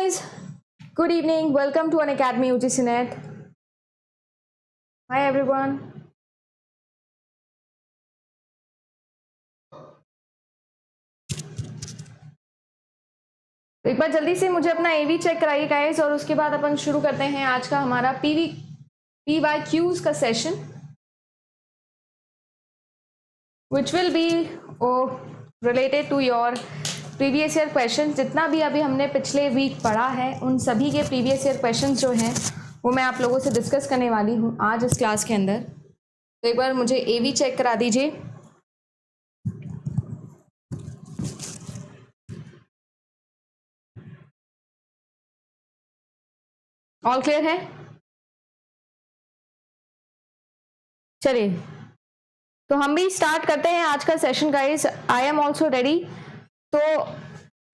guys, good evening. Welcome to Unacademy UGCnet. Hi everyone. एक बार जल्दी से मुझे अपना AV चेक कराइए गाइस और उसके बाद अपन शुरू करते हैं आज का हमारा PYQs का session which will be related to your previous year question. जितना भी अभी हमने पिछले वीक पढ़ा है उन सभी के प्रीवियस ईयर क्वेश्चन जो हैं वो मैं आप लोगों से डिस्कस करने वाली हूँ आज इस क्लास के अंदर। तो एक बार मुझे AV चेक करा दीजिए। ऑल क्लियर है? चलिए तो हम भी स्टार्ट करते हैं आज का session guys. I am also ready. तो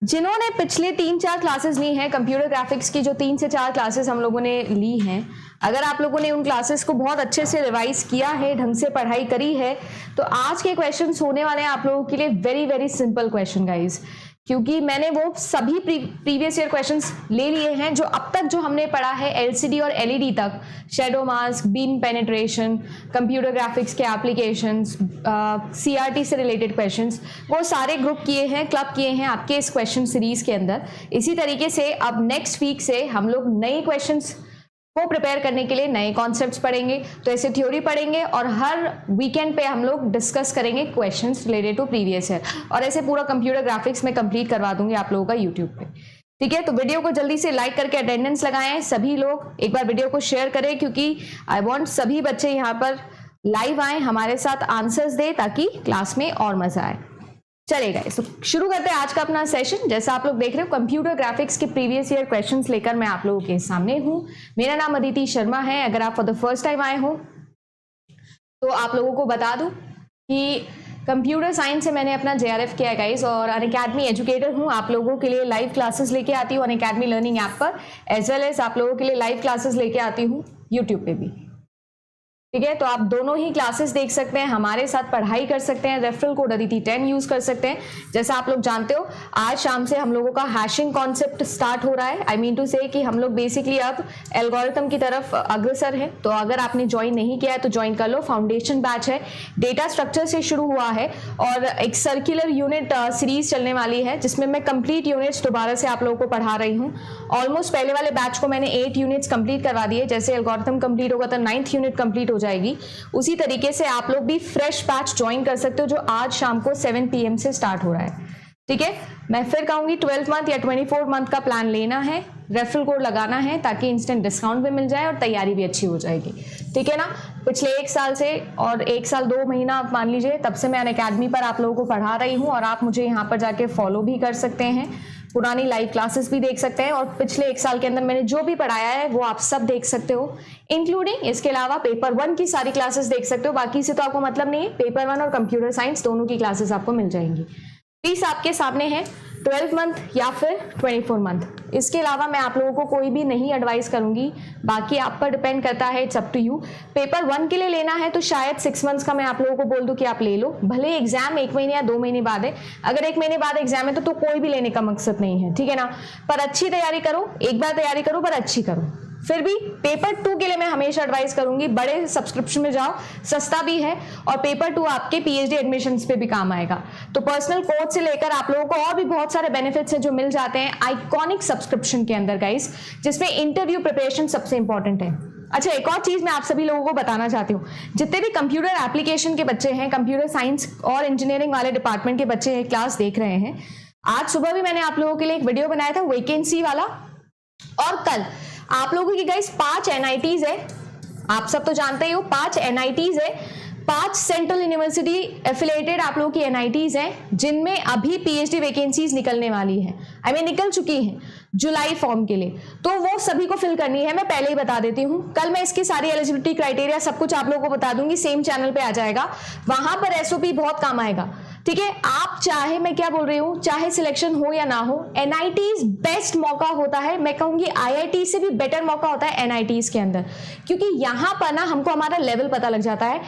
जिन्होंने पिछले 3-4 क्लासेस ली हैं कंप्यूटर ग्राफिक्स की, जो 3 से 4 क्लासेस हम लोगों ने ली हैं, अगर आप लोगों ने उन क्लासेस को बहुत अच्छे से रिवाइज किया है, ढंग से पढ़ाई करी है, तो आज के क्वेश्चंस होने वाले हैं आप लोगों के लिए very very simple question guys, क्योंकि मैंने वो सभी प्रीवियस ईयर क्वेश्चंस ले लिए हैं जो अब तक जो हमने पढ़ा है LCD और LED तक, shadow mask, beam penetration, computer graphics के एप्लीकेशंस, CRT से रिलेटेड क्वेश्चंस, वो सारे ग्रुप किए हैं, क्लब किए हैं आपके इस क्वेश्चन सीरीज के अंदर। इसी तरीके से अब नेक्स्ट वीक से हम लोग नए क्वेश्चंस को प्रिपेयर करने के लिए नए कॉन्सेप्ट्स पढ़ेंगे। तो ऐसे थ्योरी पढ़ेंगे और हर वीकेंड पे हम लोग डिस्कस करेंगे questions related to previous year, और ऐसे पूरा कंप्यूटर ग्राफिक्स में कंप्लीट करवा दूंगी आप लोगों का यूट्यूब पे। ठीक है, तो वीडियो को जल्दी से लाइक करके अटेंडेंस लगाएं सभी लोग। एक बार वीडियो को शेयर करें क्योंकि आई वांट सभी बच्चे यहाँ पर लाइव आए, हमारे साथ आंसर्स दे ताकि क्लास में और मजा आए। चलेगा, तो शुरू करते हैं आज का अपना सेशन। जैसा आप लोग देख रहे हो कंप्यूटर ग्राफिक्स के प्रीवियस ईयर क्वेश्चंस लेकर मैं आप लोगों के सामने हूं। मेरा नाम अदिति शर्मा है। अगर आप फॉर द फर्स्ट टाइम आए हो तो आप लोगों को बता दूं कि कंप्यूटर साइंस से मैंने अपना JRF किया है गाइस, और अनअकैडमी एजुकेटर हूं। आप लोगों के लिए लाइव क्लासेस लेके आती हूँ अनअकैडमी लर्निंग ऐप पर, एज वेल एज आप लोगों के लिए लाइव क्लासेस लेके आती हूँ यूट्यूब पे भी। ठीक है, तो आप दोनों ही क्लासेस देख सकते हैं, हमारे साथ पढ़ाई कर सकते हैं, रेफरल कोड अदिति 10 यूज कर सकते हैं। जैसा आप लोग जानते हो आज शाम से हम लोगों का हैशिंग कॉन्सेप्ट स्टार्ट हो रहा है। आई मीन टू से कि हम लोग बेसिकली अब एल्गोरिथम की तरफ अग्रसर है। तो अगर आपने ज्वाइन नहीं किया है तो ज्वाइन कर लो। फाउंडेशन बैच है, डेटा स्ट्रक्चर से शुरू हुआ है और एक सर्कुलर यूनिट सीरीज चलने वाली है जिसमें मैं कंप्लीट यूनिट्स दोबारा से आप लोगों को पढ़ा रही हूँ। ऑलमोस्ट पहले वाले बैच को मैंने 8 यूनिट्स कंप्लीट करवा दिए। जैसे एल्गोरिथम कंप्लीट होगा तो 9th यूनिट कंप्लीट हो जाएगी। उसी तरीके से आप लोग भी फ्रेश बैच ज्वाइन कर सकते हो जो आज शाम को 7 PM से स्टार्ट हो रहा है। ठीक है, मैं फिर कहूंगी 12 मंथ या 24 मंथ का प्लान लेना है, रेफरल कोड लगाना है ताकि इंस्टेंट डिस्काउंट भी मिल जाए और तैयारी भी अच्छी हो जाएगी। ठीक है ना, पिछले 1 साल से और 1 साल 2 महीना आप मान लीजिए तब से मैं अनअकैडमी पर आप लोगों को पढ़ा रही हूँ, और आप मुझे यहाँ पर जाके फॉलो भी कर सकते हैं, पुरानी लाइव क्लासेस भी देख सकते हैं, और पिछले 1 साल के अंदर मैंने जो भी पढ़ाया है वो आप सब देख सकते हो, इंक्लूडिंग इसके अलावा पेपर 1 की सारी क्लासेस देख सकते हो। बाकी से तो आपको मतलब नहीं है, पेपर 1 और कंप्यूटर साइंस दोनों की क्लासेस आपको मिल जाएंगी। फीस आपके सामने है 12 मंथ या फिर 24 मंथ। इसके अलावा मैं आप लोगों को कोई भी नहीं एडवाइस करूंगी, बाकी आप पर डिपेंड करता है, it's up to you. Paper 1 के लिए लेना है तो शायद 6 मंथ्स का मैं आप लोगों को बोल दूं कि आप ले लो, भले एग्जाम 1 महीने या 2 महीने बाद है। अगर 1 महीने बाद एग्जाम है तो कोई भी लेने का मकसद नहीं है, ठीक है ना, पर अच्छी तैयारी करो, एक बार तैयारी करो पर अच्छी करो। फिर भी पेपर 2 के लिए मैं हमेशा एडवाइस करूंगी बड़े सब्सक्रिप्शन में जाओ, सस्ता भी है, और पेपर 2 आपके PhD एडमिशंस पे भी काम आएगा। तो पर्सनल कोड से लेकर आप लोगों को और भी बहुत सारे बेनिफिट्स हैं जो मिल जाते हैं आइकॉनिक सब्सक्रिप्शन के अंदर गाइस, जिसमें इंटरव्यू प्रिपरेशन सबसे इंपॉर्टेंट है। अच्छा, एक और चीज मैं आप सभी लोगों को बताना चाहती हूँ, जितने भी कंप्यूटर एप्लीकेशन के बच्चे हैं, कंप्यूटर साइंस और इंजीनियरिंग वाले डिपार्टमेंट के बच्चे हैं, क्लास देख रहे हैं, आज सुबह भी मैंने आप लोगों के लिए एक वीडियो बनाया था वैकेंसी वाला, और कल आप लोगों की गाइस 5 NITs है। आप सब तो जानते ही हो 5 NITs है, 5 सेंट्रल यूनिवर्सिटी एफिलिएटेड आप लोगों की NITs हैं, जिनमें अभी PhD वैकेंसीज निकलने वाली है। आई मीन निकल चुकी हैं जुलाई फॉर्म के लिए, तो वो सभी को फिल करनी है। मैं पहले ही बता देती हूँ, कल मैं इसकी सारी एलिजिबिलिटी क्राइटेरिया सब कुछ आप लोगों को बता दूंगी, सेम चैनल पे आ जाएगा, वहां पर SOP बहुत काम आएगा। ठीक है, आप चाहे, मैं क्या बोल रही हूँ, चाहे सिलेक्शन हो या ना हो, NITs बेस्ट मौका होता है। मैं कहूंगी IIT से भी बेटर मौका होता है NITs के अंदर, क्योंकि यहाँ पर ना हमको हमारा लेवल पता लग जाता है।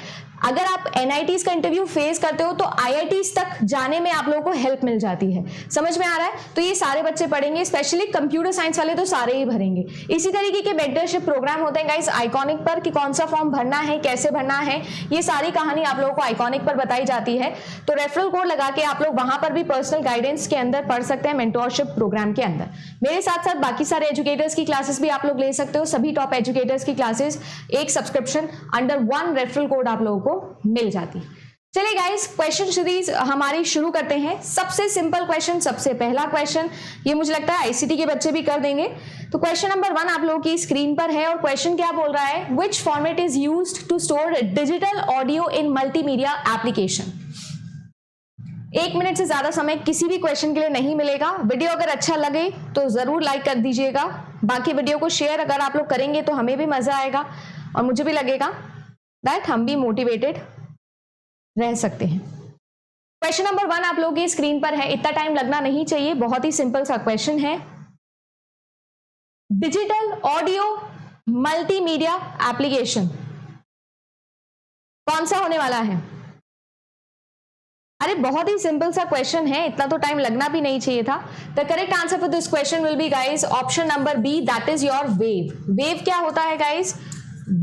अगर आप NITs का इंटरव्यू फेस करते हो तो IITs तक जाने में आप लोगों को हेल्प मिल जाती है। समझ में आ रहा है? तो ये सारे बच्चे पढ़ेंगे, स्पेशली कंप्यूटर साइंस वाले तो सारे ही भरेंगे। इसी तरीके के मेंटरशिप प्रोग्राम होते हैं गाइस आइकॉनिक पर, कि कौन सा फॉर्म भरना है, कैसे भरना है, ये सारी कहानी आप लोगों को आइकॉनिक पर बताई जाती है। तो रेफरल कोड लगा के आप लोग वहां पर भी पर्सनल गाइडेंस के अंदर पढ़ सकते हैं, मेंटरशिप प्रोग्राम के अंदर। मेरे साथ साथ बाकी सारे एजुकेटर्स की क्लासेस भी आप लोग ले सकते हो। सभी टॉप एजुकेटर्स की क्लासेस एक subscription under one referral code आप लोगों को मिल जाती है। चलिए गाइस, क्वेश्चन सीरीज हमारी शुरू करते हैं। सबसे सिंपल क्वेश्चन, सबसे पहला क्वेश्चन, ये मुझे लगता है ICT के बच्चे भी कर देंगे। तो क्वेश्चन नंबर 1 आप लोगों की स्क्रीन पर है और क्वेश्चन क्या बोल रहा है, which format is used to store digital audio in multimedia application. 1 minute से ज्यादा समय किसी भी क्वेश्चन के लिए नहीं मिलेगा। वीडियो अगर अच्छा लगे तो जरूर लाइक कर दीजिएगा, बाकी वीडियो को शेयर अगर आप लोग करेंगे तो हमें भी मजा आएगा और मुझे भी लगेगा दैट हम भी मोटिवेटेड रह सकते हैं। क्वेश्चन नंबर 1 आप लोगों की स्क्रीन पर है, इतना टाइम लगना नहीं चाहिए, बहुत ही सिंपल सा क्वेश्चन है। डिजिटल ऑडियो मल्टीमीडिया एप्लीकेशन कौन सा होने वाला है? अरे बहुत ही सिंपल सा क्वेश्चन है, इतना तो टाइम लगना भी नहीं चाहिए था। The correct answer for this question will be guys option number B, that is your wave. Wave क्या होता है गाइस?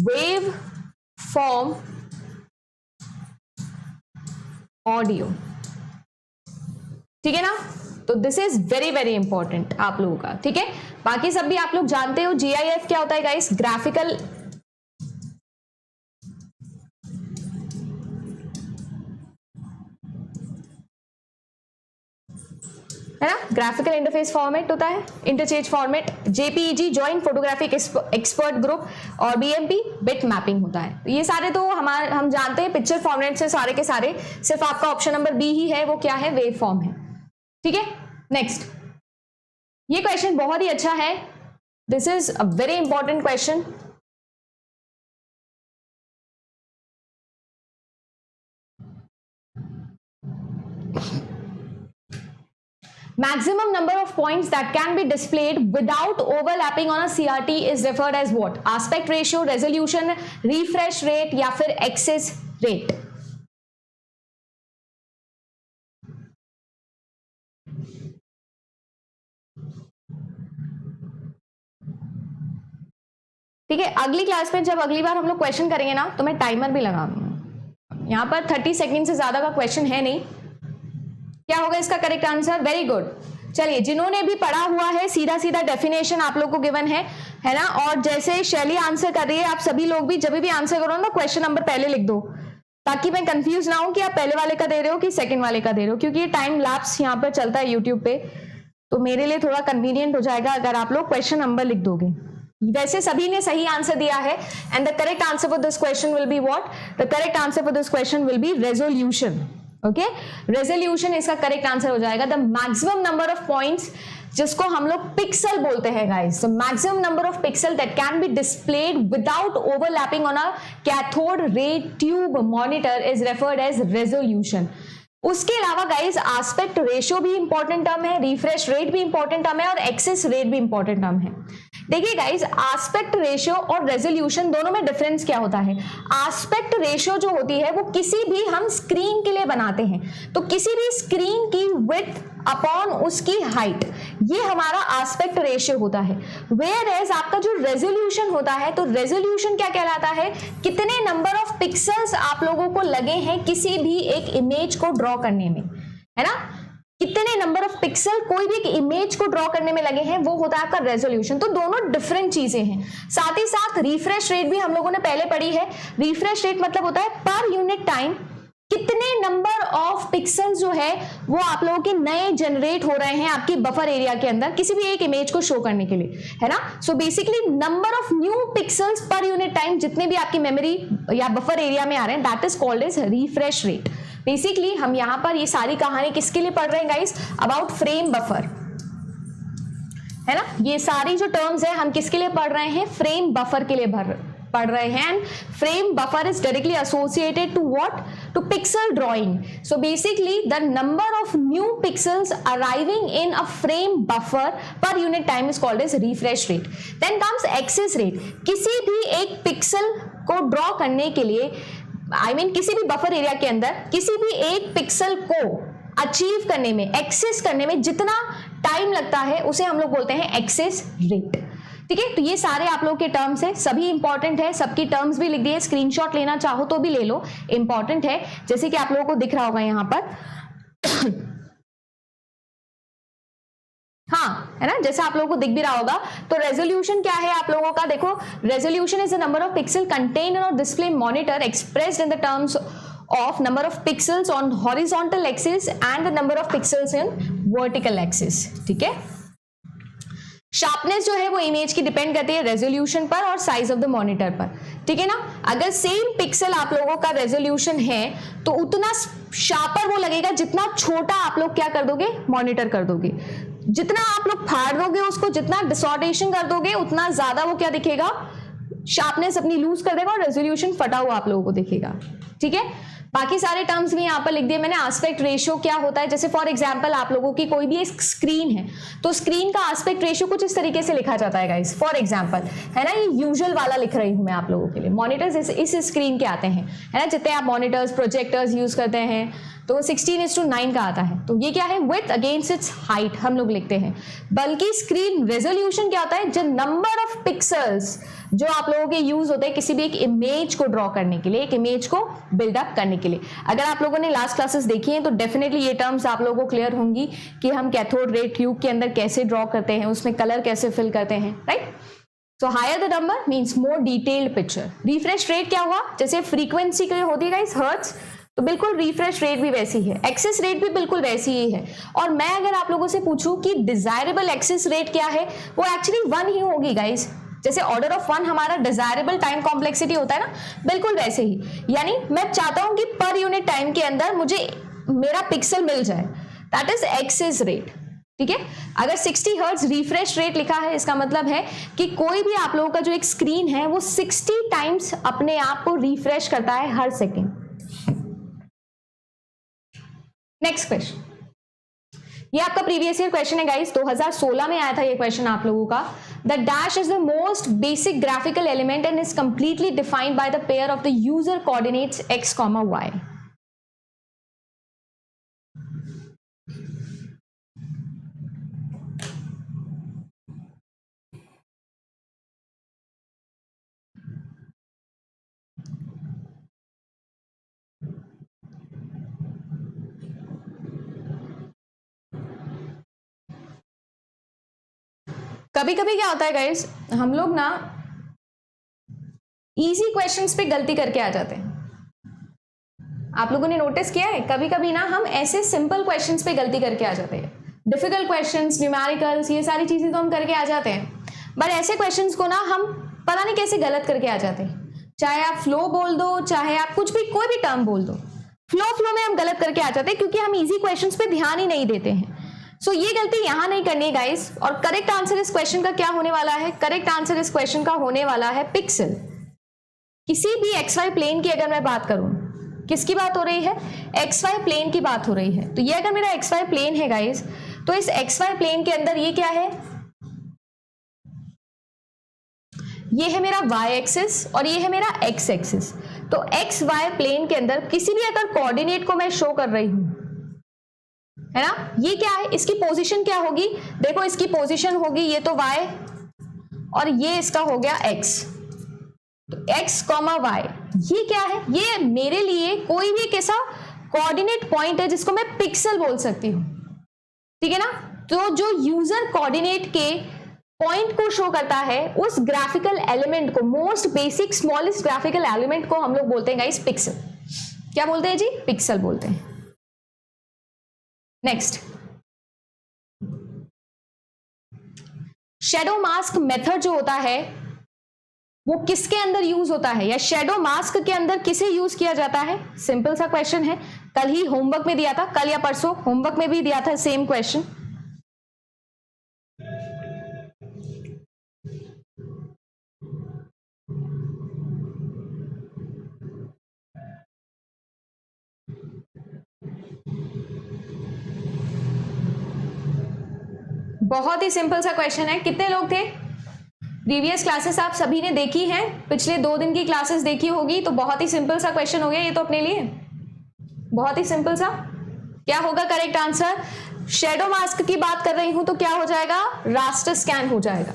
वेव फॉर्म ऑडियो, ठीक है ना? तो this is very very important आप लोगों का, ठीक है। बाकी सब भी आप लोग जानते हो। GIF क्या होता है गाइस? ग्राफिकल है ना, ग्राफिकल इंटरफेस फॉर्मेट होता है, interchange format, JPEG joint photographic expert group, और BMP बिट मैपिंग होता है। ये सारे तो हम जानते हैं पिक्चर फॉर्मेट से सारे के सारे, सिर्फ आपका ऑप्शन नंबर बी ही है, वो क्या है? वेव फॉर्म है, ठीक है। नेक्स्ट, ये क्वेश्चन बहुत ही अच्छा है, this is a very important question. Maximum number of points that can be displayed without overlapping on a CRT is referred as what? Aspect ratio, resolution, refresh rate या फिर axis rate। ठीक है, अगली class में जब अगली बार हम लोग क्वेश्चन करेंगे ना तो मैं टाइमर भी लगा दूंगा। यहाँ पर 30 सेकंड से ज्यादा का क्वेश्चन है नहीं। क्या होगा इसका करेक्ट आंसर? Very good. चलिए, जिन्होंने भी पढ़ा हुआ है सीधा सीधा डेफिनेशन आप लोग को गिवन है ना। और जैसे शैली आंसर कर रही है, आप सभी लोग भी जब भी आंसर करो ना क्वेश्चन नंबर पहले लिख दो, ताकि मैं कंफ्यूज ना हूं कि आप पहले वाले का दे रहे हो कि सेकंड वाले का दे रहे हो, क्योंकि ये टाइम लैप्स यहाँ पर चलता है यूट्यूब पे, तो मेरे लिए थोड़ा कन्वीनियंट हो जाएगा अगर आप लोग क्वेश्चन नंबर लिख दोगे। वैसे सभी ने सही आंसर दिया है, and the correct answer for this question will be what? The correct answer for this question will be resolution. Okay, resolution इसका करेक्ट आंसर हो जाएगा। The maximum number of points, जिसको हम लोग पिक्सल बोलते हैं guys, maximum number of pixel that can be displayed without overlapping on a cathode ray tube monitor is referred as resolution. उसके अलावा गाइस एस्पेक्ट रेशियो भी इंपॉर्टेंट टर्म है, refresh rate भी इंपॉर्टेंट टर्म है, और access rate भी important term है। देखिए गाइस, एस्पेक्ट रेशियो और रेजोल्यूशन दोनों में डिफरेंस क्या होता है? एस्पेक्ट रेशियो जो होती है वो किसी भी हम स्क्रीन के लिए बनाते हैं, तो किसी भी स्क्रीन की विड्थ अपॉन उसकी हाइट, ये हमारा एस्पेक्ट रेशियो होता है। वेयर एज आपका जो रेजोल्यूशन होता है, तो रेजोल्यूशन क्या कहलाता है? कितने नंबर ऑफ पिक्सल्स आप लोगों को लगे हैं किसी भी एक इमेज को ड्रॉ करने में, है ना। कितने नंबर ऑफ पिक्सल कोई भी एक इमेज को ड्रॉ करने में लगे हैं, वो होता है आपका रेजोल्यूशन। तो दोनों डिफरेंट चीजें हैं। साथ ही साथ रिफ्रेश रेट भी हम लोगों ने पहले पढ़ी है। रिफ्रेश रेट मतलब होता है पर यूनिट टाइम कितने नंबर ऑफ पिक्सल जो है वो आप लोगों के नए जनरेट हो रहे हैं आपकी बफर एरिया के अंदर किसी भी एक इमेज को शो करने के लिए, है ना। So basically number of new pixels पर यूनिट टाइम जितने भी आपकी मेमोरी या बफर एरिया में आ रहे हैं, that is called as refresh rate. Basically हम यहां पर ये सारी कहानी किसके लिए पढ़ रहे हैं गाइस? अबाउट फ्रेम बफर, है ना। ये सारी जो टर्म्स है हम किसके लिए पढ़ रहे हैं? फ्रेम बफर के लिए पढ़ रहे हैं। And frame buffer is directly associated to what? To pixel drawing. So basically the number of new pixels arriving in a frame buffer per unit time is called as refresh rate. Then comes access rate. किसी भी एक pixel को draw करने के लिए किसी भी buffer area के अंदर किसी भी एक पिक्सल को अचीव करने में, एक्सेस करने में जितना टाइम लगता है उसे हम लोग बोलते हैं एक्सेस रेट। ठीक है, तो ये सारे आप लोगों के टर्म्स है, सभी इंपॉर्टेंट है, सबकी टर्म्स भी लिख दिए, स्क्रीनशॉट लेना चाहो तो भी ले लो, इंपॉर्टेंट है, जैसे कि आप लोगों को दिख रहा होगा यहां पर हाँ, है ना, जैसा आप लोगों को दिख भी रहा होगा। तो रेजोल्यूशन क्या है आप लोगों का, देखो, resolution is the number of pixel contained in display monitor expressed in the terms of number of pixels on horizontal axis and the number of pixels in vertical axis। ठीक है, शार्पनेस जो है वो इमेज की depend करती है resolution पर और साइज ऑफ द मॉनिटर पर। ठीक है ना, अगर सेम पिक्सल आप लोगों का रेजोल्यूशन है तो उतना शार्पर वो लगेगा जितना छोटा आप लोग क्या कर दोगे, मॉनिटर कर दोगे। जितना आप लोग फाड़ दोगे उसको, जितना डिसऑर्डेशन कर दोगे, उतना ज्यादा वो क्या दिखेगा, शार्पनेस अपनी लूज कर देगा और रेजोल्यूशन फटा हुआ आप लोगों को दिखेगा। ठीक है, बाकी सारे टर्म्स भी यहाँ पर लिख दिए मैंने। एस्पेक्ट रेशियो क्या होता है, जैसे फॉर एग्जांपल आप लोगों की कोई भी एक स्क्रीन है तो स्क्रीन का एस्पेक्ट रेशियो कुछ इस तरीके से लिखा जाता है गाइस। फॉर एग्जांपल, है ना, ये यूजुअल वाला लिख रही हूं मैं आप लोगों के लिए। मॉनिटर्स इस स्क्रीन के आते हैं, है ना, जितने आप मॉनिटर्स प्रोजेक्टर्स यूज करते हैं तो 16:9 का आता है। तो ये क्या है, विड्थ अगेंस्ट इट्स हाइट हम लोग लिखते हैं। बल्कि स्क्रीन रेजोल्यूशन क्या होता है, जो नंबर ऑफ पिक्सल्स जो आप लोगों के यूज होते हैं किसी भी एक इमेज को ड्रॉ करने के लिए, एक इमेज को बिल्डअप करने के लिए। अगर आप लोगों ने लास्ट क्लासेस देखी हैं तो डेफिनेटली ये टर्म्स आप लोगों को क्लियर होंगी कि हम कैथोड रे ट्यूब के अंदर कैसे ड्रॉ करते हैं, उसमें कलर कैसे फिल करते हैं, right. So higher the number means more detailed picture. Refresh rate क्या हुआ, जैसे फ्रीक्वेंसी के होती है गाइस हर्ट्ज, तो बिल्कुल रिफ्रेश रेट भी वैसी है, एक्सेस रेट भी बिल्कुल वैसी ही है। और मैं अगर आप लोगों से पूछूं कि डिजायरेबल एक्सेस रेट क्या है, वो एक्चुअली 1 ही होगी गाइस। जैसे ऑर्डर ऑफ 1 हमारा डिजायरेबल टाइम कॉम्प्लेक्सिटी होता है ना, बिल्कुल वैसे ही। यानी मैं चाहता हूं कि पर यूनिट टाइम के अंदर मुझे मेरा पिक्सल मिल जाए, दैट इज एक्सेस रेट। ठीक है, अगर 60 हर्ट्ज रिफ्रेश रेट लिखा है इसका मतलब है कि कोई भी आप लोगों का जो एक स्क्रीन है वो 60 टाइम्स अपने आप को रिफ्रेश करता है हर सेकेंड। नेक्स्ट क्वेश्चन, ये आपका प्रीवियस ईयर क्वेश्चन है गाइस, 2016 में आया था ये क्वेश्चन आप लोगों का। The dash is the most basic graphical element and is completely defined by the pair of the user coordinates x, y। कभी कभी क्या होता है गाइस, हम लोग ना इजी क्वेश्चंस पे गलती करके आ जाते हैं। आप लोगों ने नोटिस किया है, कभी कभी ना हम ऐसे सिंपल क्वेश्चंस पे गलती करके आ जाते हैं। डिफिकल्ट क्वेश्चंस, न्यूमेरिकल्स, ये सारी चीजें तो हम करके आ जाते हैं, बट ऐसे क्वेश्चंस को ना हम पता नहीं कैसे गलत करके आ जाते हैं। चाहे आप फ्लो बोल दो, चाहे आप कुछ भी कोई भी टर्म बोल दो, फ्लो में हम गलत करके आ जाते हैं क्योंकि हम इजी क्वेश्चंस पे ध्यान ही नहीं देते हैं। सो ये गलती यहां नहीं करनी है गाइस। और करेक्ट आंसर इस क्वेश्चन का क्या होने वाला है, करेक्ट आंसर इस क्वेश्चन का होने वाला है पिक्सल। किसी भी XY प्लेन की अगर मैं बात करूं, किसकी बात हो रही है, XY प्लेन की बात हो रही है। तो ये अगर मेरा XY प्लेन है गाइस, तो इस XY प्लेन के अंदर ये क्या है, ये है मेरा Y एक्सिस और ये है मेरा X एक्सिस। तो XY प्लेन के अंदर किसी भी अगर कोऑर्डिनेट को मैं शो कर रही हूं, है ना, ये क्या है, इसकी पोजीशन क्या होगी, देखो इसकी पोजीशन होगी, ये तो y और ये इसका हो गया x। तो x, y, ये क्या है, ये मेरे लिए कोई भी एक ऐसा कोऑर्डिनेट पॉइंट है जिसको मैं पिक्सल बोल सकती हूं। ठीक है ना, तो जो यूजर कोऑर्डिनेट के पॉइंट को शो करता है, उस ग्राफिकल एलिमेंट को, most basic smallest graphical element को हम लोग बोलते हैं गाइस पिक्सल। क्या बोलते हैं जी, पिक्सल बोलते हैं। नेक्स्ट, शैडो मास्क मेथड जो होता है वो किसके अंदर यूज होता है, या शैडो मास्क के अंदर किसे यूज किया जाता है। सिंपल सा क्वेश्चन है, कल ही होमवर्क में दिया था, कल या परसों होमवर्क में भी दिया था सेम क्वेश्चन। बहुत ही सिंपल सा क्वेश्चन है। कितने लोग थे, प्रीवियस क्लासेस आप सभी ने देखी हैं, पिछले 2 दिन की क्लासेस देखी होगी, तो बहुत ही सिंपल सा क्वेश्चन हो गया ये तो अपने लिए, बहुत ही सिंपल सा। क्या होगा करेक्ट आंसर? शेडो मास्क की बात कर रही हूं तो क्या हो जाएगा? रास्टर स्कैन हो जाएगा।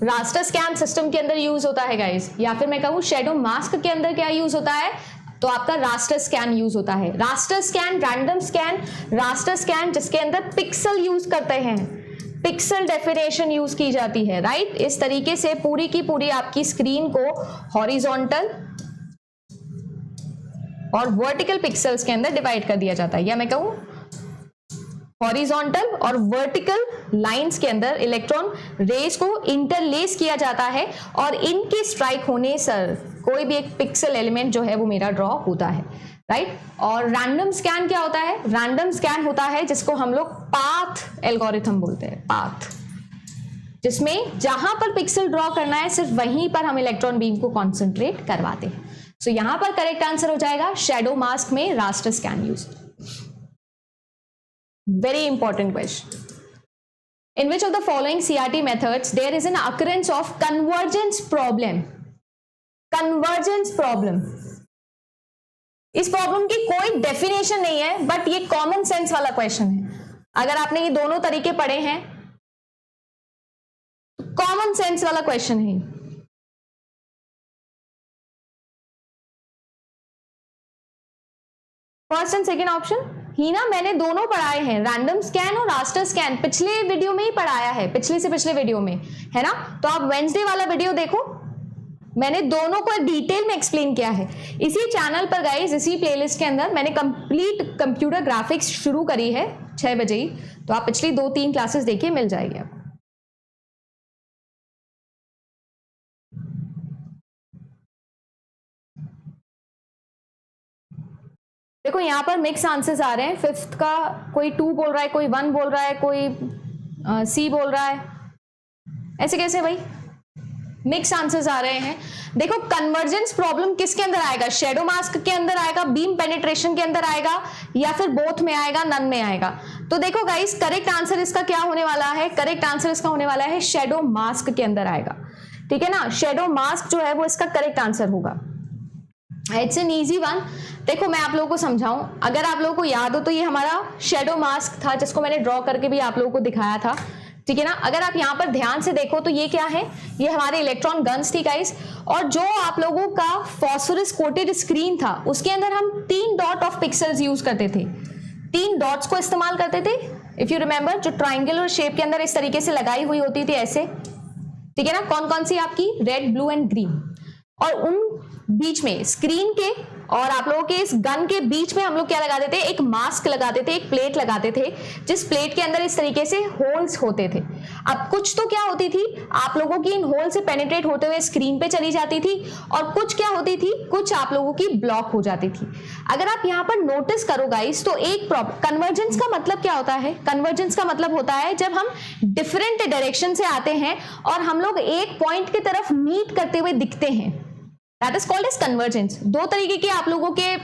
रास्टर स्कैन सिस्टम के अंदर यूज होता है गाइस, या फिर मैं कहूं शेडो मास्क के अंदर क्या यूज होता है, तो आपका रास्टर स्कैन यूज होता है। Raster scan, random scan, raster scan जिसके अंदर पिक्सल यूज करते हैं, पिक्सल डेफिनेशन यूज की जाती है, राइट। इस तरीके से पूरी की पूरी आपकी स्क्रीन को हॉरिजॉन्टल और वर्टिकल पिक्सल्स के अंदर डिवाइड कर दिया जाता है, या मैं कहूं हॉरिजॉन्टल और वर्टिकल लाइंस के अंदर इलेक्ट्रॉन रेज को इंटरलेस किया जाता है और इनके स्ट्राइक होने से कोई भी एक पिक्सल एलिमेंट जो है वो मेरा ड्रॉ होता है, राइट। और रैंडम स्कैन क्या होता है? रैंडम स्कैन होता है जिसको हम लोग पाथ एल्गोरिथम बोलते हैं, पाथ, जिसमें जहां पर पिक्सल ड्रॉ करना है सिर्फ वहीं पर हम इलेक्ट्रॉन बीम को कॉन्सेंट्रेट करवाते हैं। सो यहां पर करेक्ट आंसर हो जाएगा शेडो मास्क में raster scan use. Very important question. In which of the following CRT methods there is an occurrence of convergence problem? Convergence problem. इस प्रॉब्लम की कोई डेफिनेशन नहीं है, बट ये कॉमन सेंस वाला क्वेश्चन है। अगर आपने ये दोनों तरीके पढ़े हैं तो कॉमन सेंस वाला क्वेश्चन है। फर्स्ट एंड सेकेंड ऑप्शन ही ना, मैंने दोनों पढ़ाए हैं, रैंडम स्कैन और रास्टर स्कैन, पिछले वीडियो में ही पढ़ाया है, पिछले से पिछले वीडियो में, है ना। तो आप वेंसडे वाला वीडियो देखो, मैंने दोनों को डिटेल में एक्सप्लेन किया है। इसी चैनल पर गाइस, इसी प्लेलिस्ट के अंदर मैंने कंप्लीट कंप्यूटर ग्राफिक्स शुरू करी है 6 बजे ही, तो आप पिछली 2-3 क्लासेस देखिए, मिल जाएगी आपको। देखो यहाँ पर मिक्स आंसर्स आ रहे हैं। 5th का कोई 2 बोल रहा है, कोई 1 बोल रहा है, कोई सी बोल रहा है, ऐसे कैसे भाई? मिक्स आंसर्स आ रहे हैं। देखो कन्वर्जेंस प्रॉब्लम किसके अंदर आएगा? शेडो मास्क के अंदर आएगा, बीम पेनिट्रेशन के अंदर आएगा, या फिर बोथ में आएगा, नन में आएगा? तो देखो गाइस, करेक्ट आंसर इसका क्या होने वाला है? करेक्ट आंसर इसका होने वाला है शेडो मास्क के अंदर आएगा, ठीक है ना। शेडो मास्क जो है वो इसका करेक्ट आंसर होगा। It's an easy one. देखो मैं आप लोगों को समझाऊं, अगर आप लोगों को याद हो तो ये हमारा शेडो मास्क था जिसको मैंने ड्रॉ करके भी आप लोगों को दिखाया था, ठीक है ना। अगर आप यहाँ पर ध्यान से देखो तो ये क्या है? ये हमारे इलेक्ट्रॉन गन्स थी गाइस, और जो आप लोगों का फॉस्फोरस कोटेड स्क्रीन था उसके अंदर हम 3 डॉट ऑफ पिक्सल्स यूज करते थे, 3 डॉट्स को इस्तेमाल करते थे। इफ यू रिमेंबर, जो ट्राइंगुलर शेप के अंदर इस तरीके से लगाई हुई होती थी ऐसे, ठीक है ना। कौन कौन सी? आपकी रेड, ब्लू एंड ग्रीन। और उन बीच में स्क्रीन के और आप लोगों के इस गन के बीच में हम लोग क्या लगाते थे? एक मास्क लगाते थे, एक प्लेट लगाते थे, जिस प्लेट के अंदर इस तरीके से होल्स होते थे। अब कुछ तो क्या होती थी, आप लोगों की इन होल से पेनिट्रेट होते हुए स्क्रीन पे चली जाती थी, और कुछ क्या होती थी, कुछ आप लोगों की ब्लॉक हो जाती थी। अगर आप यहाँ पर नोटिस करो गाइस, तो एक कन्वर्जेंस का मतलब क्या होता है? कन्वर्जेंस का मतलब होता है जब हम डिफरेंट डायरेक्शन से आते हैं और हम लोग एक पॉइंट की तरफ मीट करते हुए दिखते हैं, that is called as convergence. 2 तरीके के आप लोगों के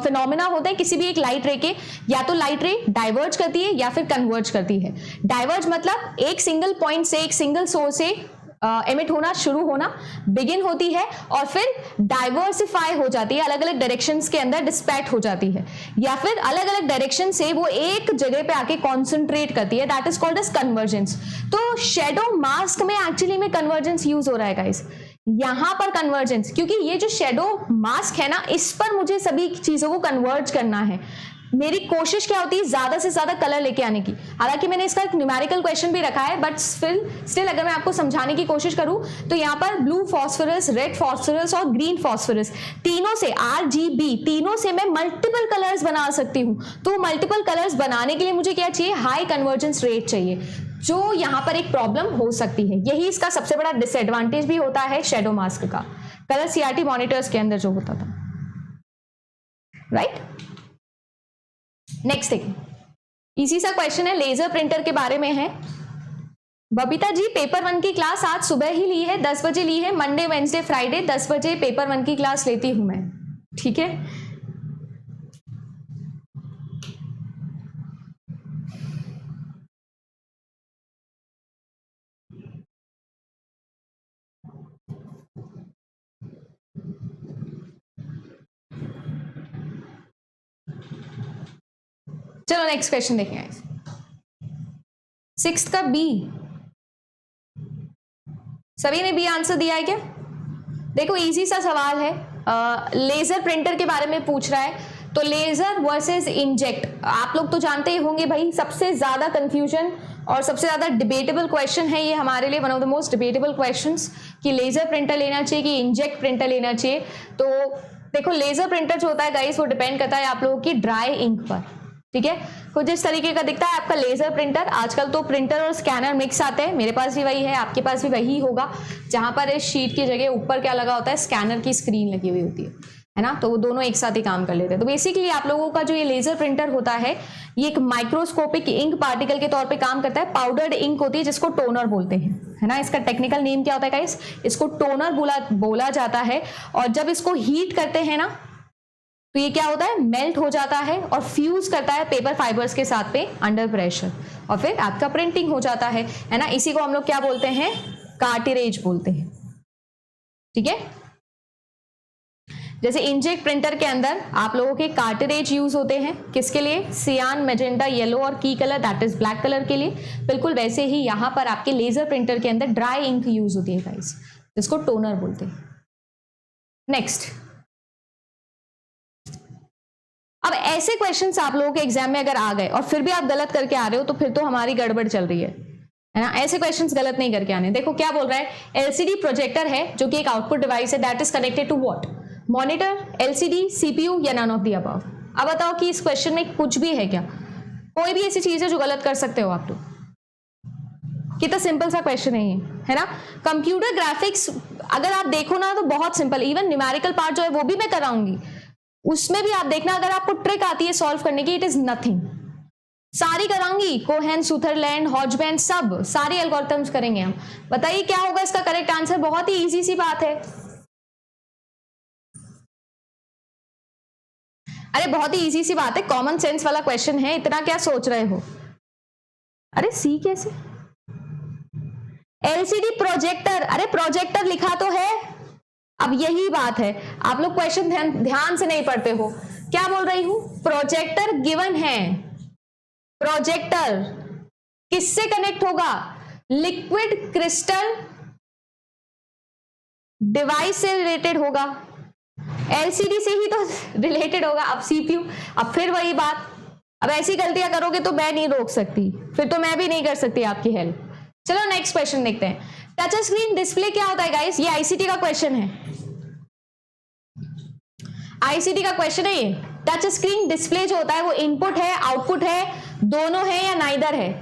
फिनोमिना होते हैं किसी भी एक लाइट रे के, या तो लाइट रे डाइवर्ज करती है या फिर कन्वर्ज करती है। डाइवर्ज मतलब एक सिंगल पॉइंट से, एक सिंगल सोर्स से एमिट होना, शुरू होना, बिगिन होती है और फिर डाइवर्सिफाई हो जाती है, अलग अलग डायरेक्शंस के अंदर डिस्पैट हो जाती है, या फिर अलग अलग डायरेक्शन से वो एक जगह पे आके कॉन्सेंट्रेट करती है, that is called as convergence. तो शेडो मास्क में एक्चुअली में कन्वर्जेंस यूज हो रहा है गाइस, यहां पर कन्वर्जेंस, क्योंकि ये जो शेडो मास्क है ना, इस पर मुझे सभी चीजों को कन्वर्ज करना है। मेरी कोशिश क्या होती है? ज्यादा से ज्यादा कलर लेके आने की। हालांकि मैंने इसका एक न्यूमेरिकल क्वेश्चन भी रखा है, बट स्टिल अगर मैं आपको समझाने की कोशिश करूं तो यहाँ पर ब्लू फॉस्फोरस, रेड फॉस्फोरस और ग्रीन फॉस्फोरस, तीनों से RGB, तीनों से मैं मल्टीपल कलर्स बना सकती हूँ। तो मल्टीपल कलर्स बनाने के लिए मुझे क्या चाहिए? हाई कन्वर्जेंस रेट चाहिए, जो यहाँ पर एक प्रॉब्लम हो सकती है। यही इसका सबसे बड़ा डिसएडवांटेज भी होता है शेडो मास्क का, कलर CRT मॉनिटर्स के अंदर जो होता था, राइट। नेक्स्ट देखिए, इसी सा क्वेश्चन है, लेजर प्रिंटर के बारे में है। बबीता जी, पेपर 1 की क्लास आज सुबह ही ली है, 10 बजे ली है, मंडे, वेंसडे, फ्राइडे 10 बजे पेपर 1 की क्लास लेती हूं मैं, ठीक है। चलो नेक्स्ट क्वेश्चन देखें। 6th का बी, सभी ने बी आंसर दिया है क्या? देखो इजी सा सवाल है, लेजर प्रिंटर के बारे में पूछ रहा है। तो लेजर वर्सेस इंजेक्ट, आप लोग तो जानते ही होंगे भाई, सबसे ज्यादा कंफ्यूजन और सबसे ज्यादा डिबेटेबल क्वेश्चन है ये हमारे लिए, one of the most debatable questions, कि लेजर प्रिंटर लेना चाहिए कि इंजेक्ट प्रिंटर लेना चाहिए। तो देखो लेजर प्रिंटर जो होता है गाइस, वो डिपेंड करता है आप लोगों की ड्राई इंक पर, ठीक है। कुछ इस तरीके का दिखता है आपका लेजर प्रिंटर। आजकल तो प्रिंटर और स्कैनर मिक्स आते हैं, मेरे पास भी वही है, आपके पास भी वही होगा, जहां पर इस शीट की जगह ऊपर क्या लगा होता है, स्कैनर की स्क्रीन लगी हुई होती है ना। तो वो दोनों एक साथ ही काम कर लेते हैं। तो बेसिकली आप लोगों का जो ये लेजर प्रिंटर होता है, ये एक माइक्रोस्कोपिक इंक पार्टिकल के तौर पे काम करता है। पाउडर्ड इंक होती है जिसको टोनर बोलते हैं, है ना। इसका टेक्निकल नेम क्या होता है गाइस, इसको टोनर बोला जाता है। और जब इसको हीट करते हैं ना, तो ये क्या होता है, मेल्ट हो जाता है और फ्यूज करता है पेपर फाइबर्स के साथ पे अंडर प्रेशर, और फिर आपका प्रिंटिंग हो जाता है ना। इसी को हम लोग क्या बोलते हैं, कार्टिरेज बोलते हैं, ठीक है। जैसे इंजेक्ट प्रिंटर के अंदर आप लोगों के कार्टिरेज यूज होते हैं, किसके लिए, सियान, मैजेंटा, येलो और की colour that is black colour के लिए। बिल्कुल वैसे ही यहाँ पर आपके लेजर प्रिंटर के अंदर ड्राई इंक यूज होती है गाइस, जिसको टोनर बोलते हैं। नेक्स्ट, अब ऐसे क्वेश्चंस आप लोगों के एग्जाम में अगर आ गए और फिर भी आप गलत करके आ रहे हो, तो फिर तो हमारी गड़बड़ चल रही है ना। ऐसे क्वेश्चंस गलत नहीं करके आने। देखो क्या बोल रहा है, एलसीडी प्रोजेक्टर है जो कि एक आउटपुट डिवाइस है, that is connected to what, monitor, LCD, CPU या नन ऑफ द अबव। अब बताओ कि इस क्वेश्चन में कुछ भी है क्या, कोई भी ऐसी चीज है जो गलत कर सकते हो आप लोग? कितना सिंपल सा क्वेश्चन है ना। कंप्यूटर ग्राफिक्स अगर आप देखो ना तो बहुत सिंपल, इवन न्यूमेरिकल पार्ट जो है वो भी मैं कराऊंगी, उसमें भी आप देखना, अगर आपको ट्रिक आती है सॉल्व करने की, इट इज नथिंग, सारी कराऊंगी, कोहेन, सुथरलैंड, हॉजबैंड, सब सारे एल्गोरिथम्स करेंगे हम। बताइए क्या होगा इसका करेक्ट आंसर, बहुत ही इजी सी बात है। अरे बहुत ही इजी सी बात है, कॉमन सेंस वाला क्वेश्चन है, इतना क्या सोच रहे हो। अरे सी कैसे, एलसीडी प्रोजेक्टर, अरे प्रोजेक्टर लिखा तो है। अब यही बात है, आप लोग क्वेश्चन ध्यान से नहीं पढ़ते हो। क्या बोल रही हूं, प्रोजेक्टर गिवन है, प्रोजेक्टर किससे कनेक्ट होगा, लिक्विड क्रिस्टल डिवाइस से रिलेटेड होगा, एलसीडी से ही तो रिलेटेड होगा। अब सीपीयू, अब फिर वही बात, अब ऐसी गलतियां करोगे तो मैं नहीं रोक सकती, फिर तो मैं भी नहीं कर सकती आपकी हेल्प। चलो नेक्स्ट क्वेश्चन देखते हैं। टच स्क्रीन डिस्प्ले क्या होता है गाइस, ये आईसीटी का क्वेश्चन है, आईसीटी का क्वेश्चन है ये। टच स्क्रीन डिस्प्ले जो होता है वो इनपुट है, आउटपुट है, दोनों है या नाइदर है?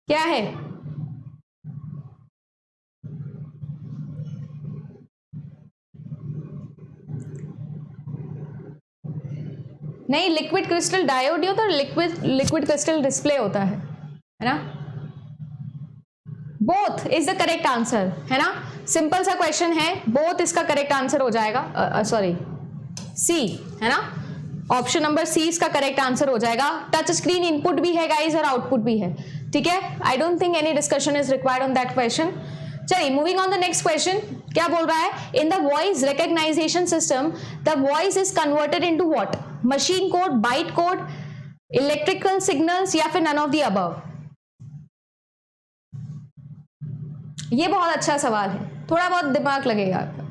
क्या है? नहीं, लिक्विड क्रिस्टल डायोड होता है, लिक्विड क्रिस्टल डिस्प्ले होता है ना। Both is the correct answer, है ना। सिंपल सा क्वेश्चन है, बोथ इसका करेक्ट आंसर हो जाएगा। सॉरी, सी, है ना, ऑप्शन नंबर सी इसका करेक्ट आंसर हो जाएगा। टच स्क्रीन इनपुट भी है गाइस और आउटपुट भी है, ठीक है। I don't think any discussion is required on that question. चलिए moving on the next question. क्या बोल रहा है, in the voice recognition system the voice is converted into what, machine code, byte code, electrical signals या फिर none of the above? ये बहुत अच्छा सवाल है, थोड़ा बहुत दिमाग लगेगा आपका।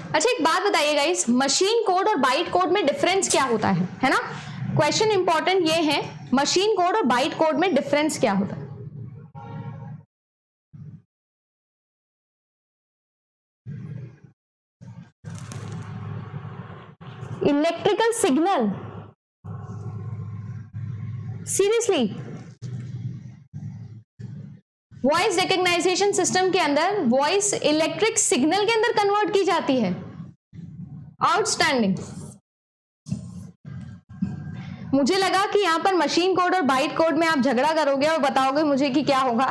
अच्छा एक बात बताइए गाइस, मशीन कोड और बाइट कोड में डिफरेंस क्या होता है ना। क्वेश्चन इंपॉर्टेंट ये है, मशीन कोड और बाइट कोड में डिफरेंस क्या होता है? Electrical signal, seriously, voice recognition system के अंदर वॉइस इलेक्ट्रिक सिग्नल के अंदर कन्वर्ट की जाती है। आउटस्टैंडिंग। मुझे लगा कि यहाँ पर मशीन कोड और बाइट कोड में आप झगड़ा करोगे और बताओगे मुझे कि क्या होगा।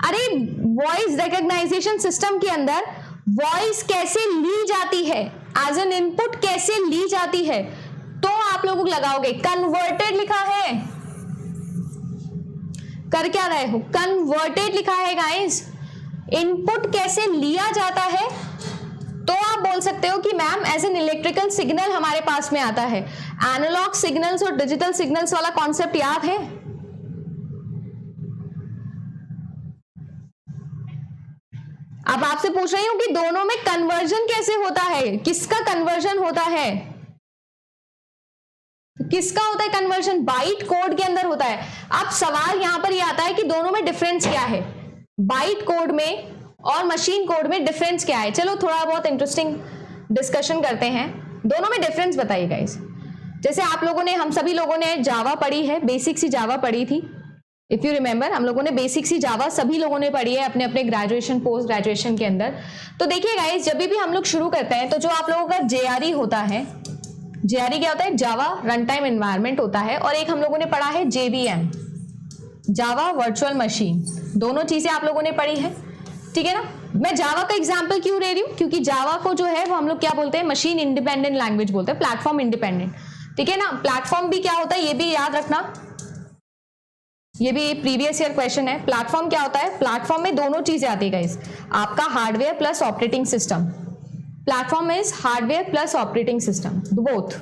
अरे वॉइस रिकॉग्नाइजेशन सिस्टम के अंदर वॉइस कैसे ली जाती है, एज एन इनपुट कैसे ली जाती है, तो आप लोग लगाओगे कन्वर्टेड लिखा है, कर क्या रहे हो, कन्वर्टेड लिखा है गाइस। इनपुट कैसे लिया जाता है, तो आप बोल सकते हो कि ma'am as an electrical signal हमारे पास में आता है। एनालॉग सिग्नल्स और डिजिटल सिग्नल्स वाला कॉन्सेप्ट याद है? अब आपसे पूछ रही हूं कि दोनों में कन्वर्जन कैसे होता है, किसका कन्वर्जन होता है, किसका होता है कन्वर्जन? बाइट कोड के अंदर होता है। अब सवाल यहां पर यह आता है कि दोनों में डिफरेंस क्या है, बाइट कोड में और मशीन कोड में डिफरेंस क्या है। चलो थोड़ा बहुत इंटरेस्टिंग डिस्कशन करते हैं, दोनों में डिफरेंस बताइए गाइस। जैसे आप लोगों ने, हम सभी लोगों ने जावा पढ़ी है, बेसिक सी जावा पढ़ी थी, इफ यू रिमेंबर, हम लोगों ने बेसिक सी जावा सभी लोगों ने पढ़ी है अपने अपने ग्रेजुएशन पोस्ट ग्रेजुएशन के अंदर। तो देखिए गाइस, जब भी हम लोग शुरू करते हैं तो जो आप लोगों का जेआरई होता है, जेआरई क्या होता है, जावा रन टाइम एनवायरनमेंट होता है, और एक हम लोगों ने पढ़ा है जेवीएम, जावा वर्चुअल मशीन, दोनों चीजें आप लोगों ने पढ़ी है, ठीक है ना। मैं जावा का एग्जांपल क्यों ले रही हूं, क्योंकि जावा को जो है वो हम लोग क्या बोलते हैं, मशीन इंडिपेंडेंट लैंग्वेज बोलते हैं, प्लेटफॉर्म इंडिपेंडेंट, ठीक है ना। प्लेटफॉर्म भी क्या होता है ये भी याद रखना, ये भी प्रीवियस ईयर क्वेश्चन है। प्लेटफॉर्म क्या होता है, प्लेटफॉर्म में दोनों चीजें आती है गाइस, आपका hardware plus operating system. Platform is hardware plus operating system, both,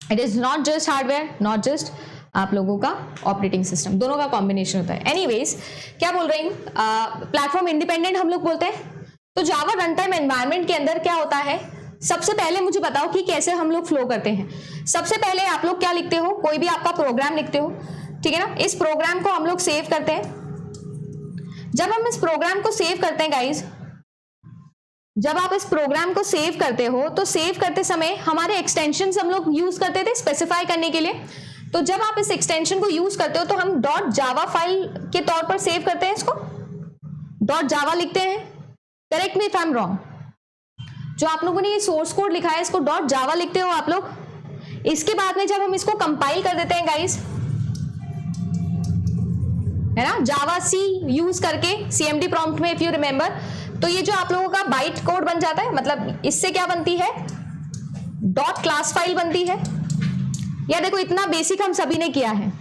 it is not just hardware, not just आप लोगों का ऑपरेटिंग सिस्टम, दोनों का कॉम्बिनेशन होता है। एनीवेज क्या बोल रही हूँ, प्लेटफॉर्म इंडिपेंडेंट हम लोग बोलते हैं। तो जावा रन टाइम एनवायरनमेंट के अंदर क्या होता है, सबसे पहले मुझे बताओ कि कैसे हम लोग फ्लो करते हैं। सबसे पहले आप लोग क्या लिखते हो, कोई भी आपका प्रोग्राम लिखते हो, ठीक है ना। इस प्रोग्राम को हम लोग सेव करते हैं। जब हम इस प्रोग्राम को सेव करते हैं गाइज, जब आप इस प्रोग्राम को सेव करते हो तो सेव करते समय हमारे एक्सटेंशंस हम लोग यूज करते थे स्पेसिफाई करने के लिए। तो जब आप इस एक्सटेंशन को यूज करते हो तो हम डॉट जावा फाइल के तौर पर सेव करते हैं, इसको डॉट जावा लिखते हैं, correct me if I am wrong. जो आप लोगों ने ये सोर्स कोड लिखा है इसको डॉट जावा लिखते हो आप लोग। इसके बाद में जब हम इसको कंपाइल कर देते हैं गाइस, है ना, जावा सी यूज करके सीएमडी प्रॉम्प्ट में, इफ यू रिमेंबर, तो ये जो आप लोगों का बाइट कोड बन जाता है, मतलब इससे क्या बनती है, डॉट क्लास फाइल बनती है। या देखो इतना बेसिक हम सभी ने किया है,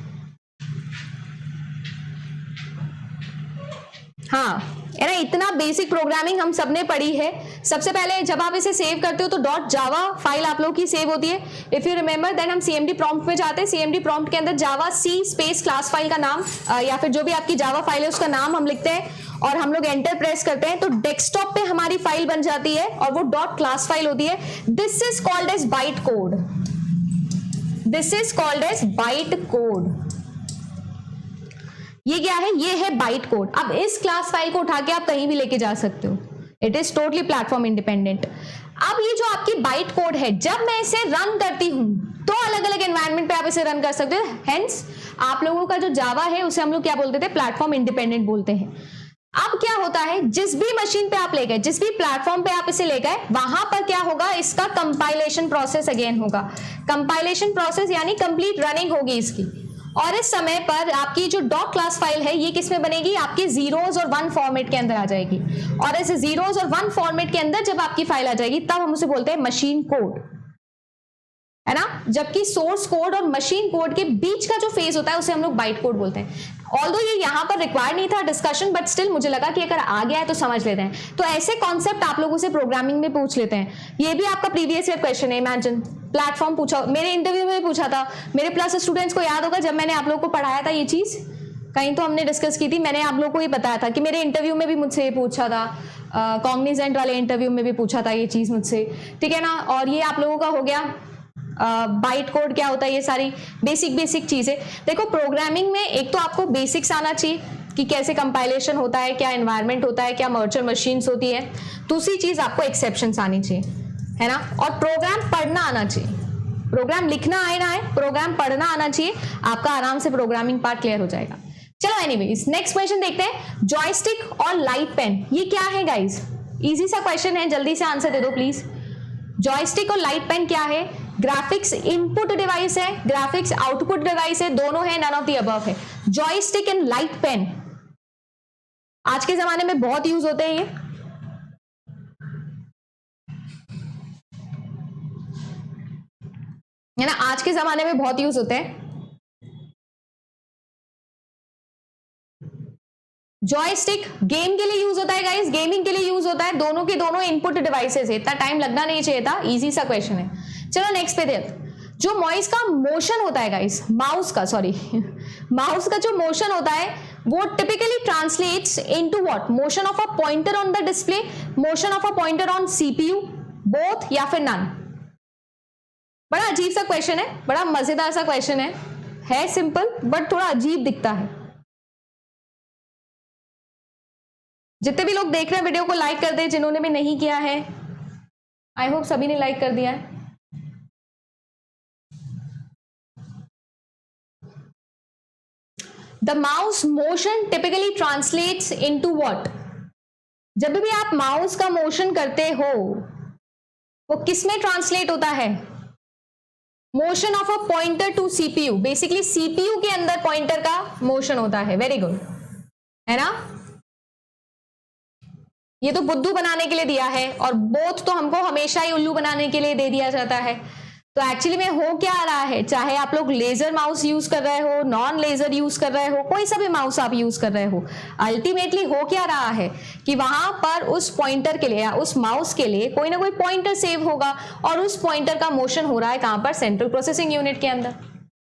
हाँ है ना, इतना बेसिक प्रोग्रामिंग हम सबने पढ़ी है। सबसे पहले जब आप इसे सेव करते हो तो डॉट जावा फाइल आप लोग की सेव होती है, इफ यू रिमेंबर। देन हम सीएमडी प्रॉम्प्ट में जाते हैं, सीएमडी प्रॉम्प्ट के अंदर जावा सी स्पेस क्लास फाइल का नाम या फिर जो भी आपकी जावा फाइल है उसका नाम हम लिखते हैं और हम लोग एंटर प्रेस करते हैं तो डेस्कटॉप पे हमारी फाइल बन जाती है और वो डॉट क्लास फाइल होती है। This is called as byte code, this is called as byte code. ये क्या है, ये है बाइट कोड। अब इस क्लास फाइल को उठा के आप कहीं भी लेके जा सकते हो, it is totally platform independent. अब ये जो आपकी बाइट कोड है, जब मैं इसे रन करती हूं तो अलग अलग एनवायरनमेंट पे आप इसे रन कर सकते हो। हेंस आप लोगों का जो जावा है उसे हम लोग क्या बोलते थे, प्लेटफॉर्म इंडिपेंडेंट बोलते हैं। अब क्या होता है, जिस भी मशीन पे आप ले गए, जिस भी प्लेटफॉर्म पे आप इसे ले गए, वहां पर क्या होगा, इसका कंपाइलेशन प्रोसेस अगेन होगा। कंपाइलेशन प्रोसेस यानी कंप्लीट रनिंग होगी इसकी, और इस समय पर आपकी जो डॉट क्लास फाइल है ये किस में बनेगी, आपके जीरोज और वन फॉर्मेट के अंदर आ जाएगी। और इस जीरोज और वन फॉर्मेट के अंदर जब आपकी फाइल आ जाएगी तब हम उसे बोलते हैं मशीन कोड, है ना। जबकि सोर्स कोड और मशीन कोड के बीच का जो फेज होता है उसे हम लोग बाइट कोड बोलते हैं। ऑल्दो ये यहाँ पर रिक्वायर्ड नहीं था डिस्कशन, बट स्टिल मुझे लगा कि अगर आ गया है तो समझ लेते हैं। तो ऐसे कॉन्सेप्ट आप लोगों से प्रोग्रामिंग में पूछ लेते हैं। ये भी आपका प्रीवियस ईयर क्वेश्चन है, इमेजिन प्लेटफॉर्म पूछा, मेरे इंटरव्यू में पूछा था, मेरे प्लस स्टूडेंट्स को याद होगा जब मैंने आप लोगों को पढ़ाया था ये चीज, कहीं तो हमने डिस्कस की थी, मैंने आप लोगों को ये बताया था कि मेरे इंटरव्यू में भी मुझसे ये पूछा था, कॉग्निजेंट वाले इंटरव्यू में भी पूछा था ये चीज मुझसे, ठीक है ना। और ये आप लोगों का हो गया बाइट कोड क्या होता है, ये सारी बेसिक चीजें। देखो प्रोग्रामिंग में एक तो आपको बेसिक्स आना चाहिए कि कैसे कंपाइलेशन होता है, क्या एनवायरनमेंट होता है, क्या वर्चुअल मशीन्स होती है। दूसरी चीज आपको एक्सेप्शंस आनी चाहिए, है ना। और प्रोग्राम पढ़ना आना चाहिए, प्रोग्राम लिखना आना है, प्रोग्राम पढ़ना आना चाहिए, आपका आराम से प्रोग्रामिंग पार्ट क्लियर हो जाएगा। चलो एनीवेज नेक्स्ट क्वेश्चन देखते हैं, जॉयस्टिक और लाइट पेन, ये क्या है गाइज, इजी सा क्वेश्चन है, जल्दी से आंसर दे दो प्लीज। जॉयस्टिक और लाइट पेन क्या है, ग्राफिक्स इनपुट डिवाइस है, ग्राफिक्स आउटपुट डिवाइस है, दोनों है, नन ऑफ द अबव है। जॉयस्टिक एंड लाइट पेन आज के जमाने में बहुत यूज होते हैं, ये है ना, आज के जमाने में बहुत यूज होते हैं। जॉयस्टिक गेम के लिए यूज होता है गाइस, गेमिंग के लिए यूज होता है, दोनों के दोनों इनपुट डिवाइसेस है, इतना टाइम लगना नहीं चाहिए था, इजी सा क्वेश्चन है। चलो नेक्स्ट पे देखते, जो मॉइस का मोशन होता है गाइस, माउस का जो मोशन होता है वो typically translates into what? Motion of a pointer on the display, motion of a pointer on CPU, both या फिर नन। बड़ा अजीब सा क्वेश्चन है, बड़ा मजेदार सा क्वेश्चन है सिंपल बट थोड़ा अजीब दिखता है। जितने भी लोग देख रहे हैं वीडियो को लाइक कर दें, जिन्होंने भी नहीं किया है, आई होप सभी ने लाइक कर दिया है। The mouse motion typically translates into what? जब भी आप माउस का मोशन करते हो वो किस में ट्रांसलेट होता है? Motion of a pointer to CPU, basically CPU के अंदर पॉइंटर का मोशन होता है। वेरी गुड, है ना? ये तो बुद्धू बनाने के लिए दिया है और बोथ तो हमको हमेशा ही उल्लू बनाने के लिए दे दिया जाता है। तो एक्चुअली में हो क्या रहा है, चाहे आप लोग लेजर माउस यूज कर रहे हो, नॉन लेजर यूज कर रहे हो, कोई सा भी माउस आप यूज कर रहे हो, अल्टीमेटली हो क्या रहा है कि वहां पर उस पॉइंटर के लिए या उस माउस के लिए कोई ना कोई पॉइंटर सेव होगा और उस पॉइंटर का मोशन हो रहा है कहां पर? सेंट्रल प्रोसेसिंग यूनिट के अंदर।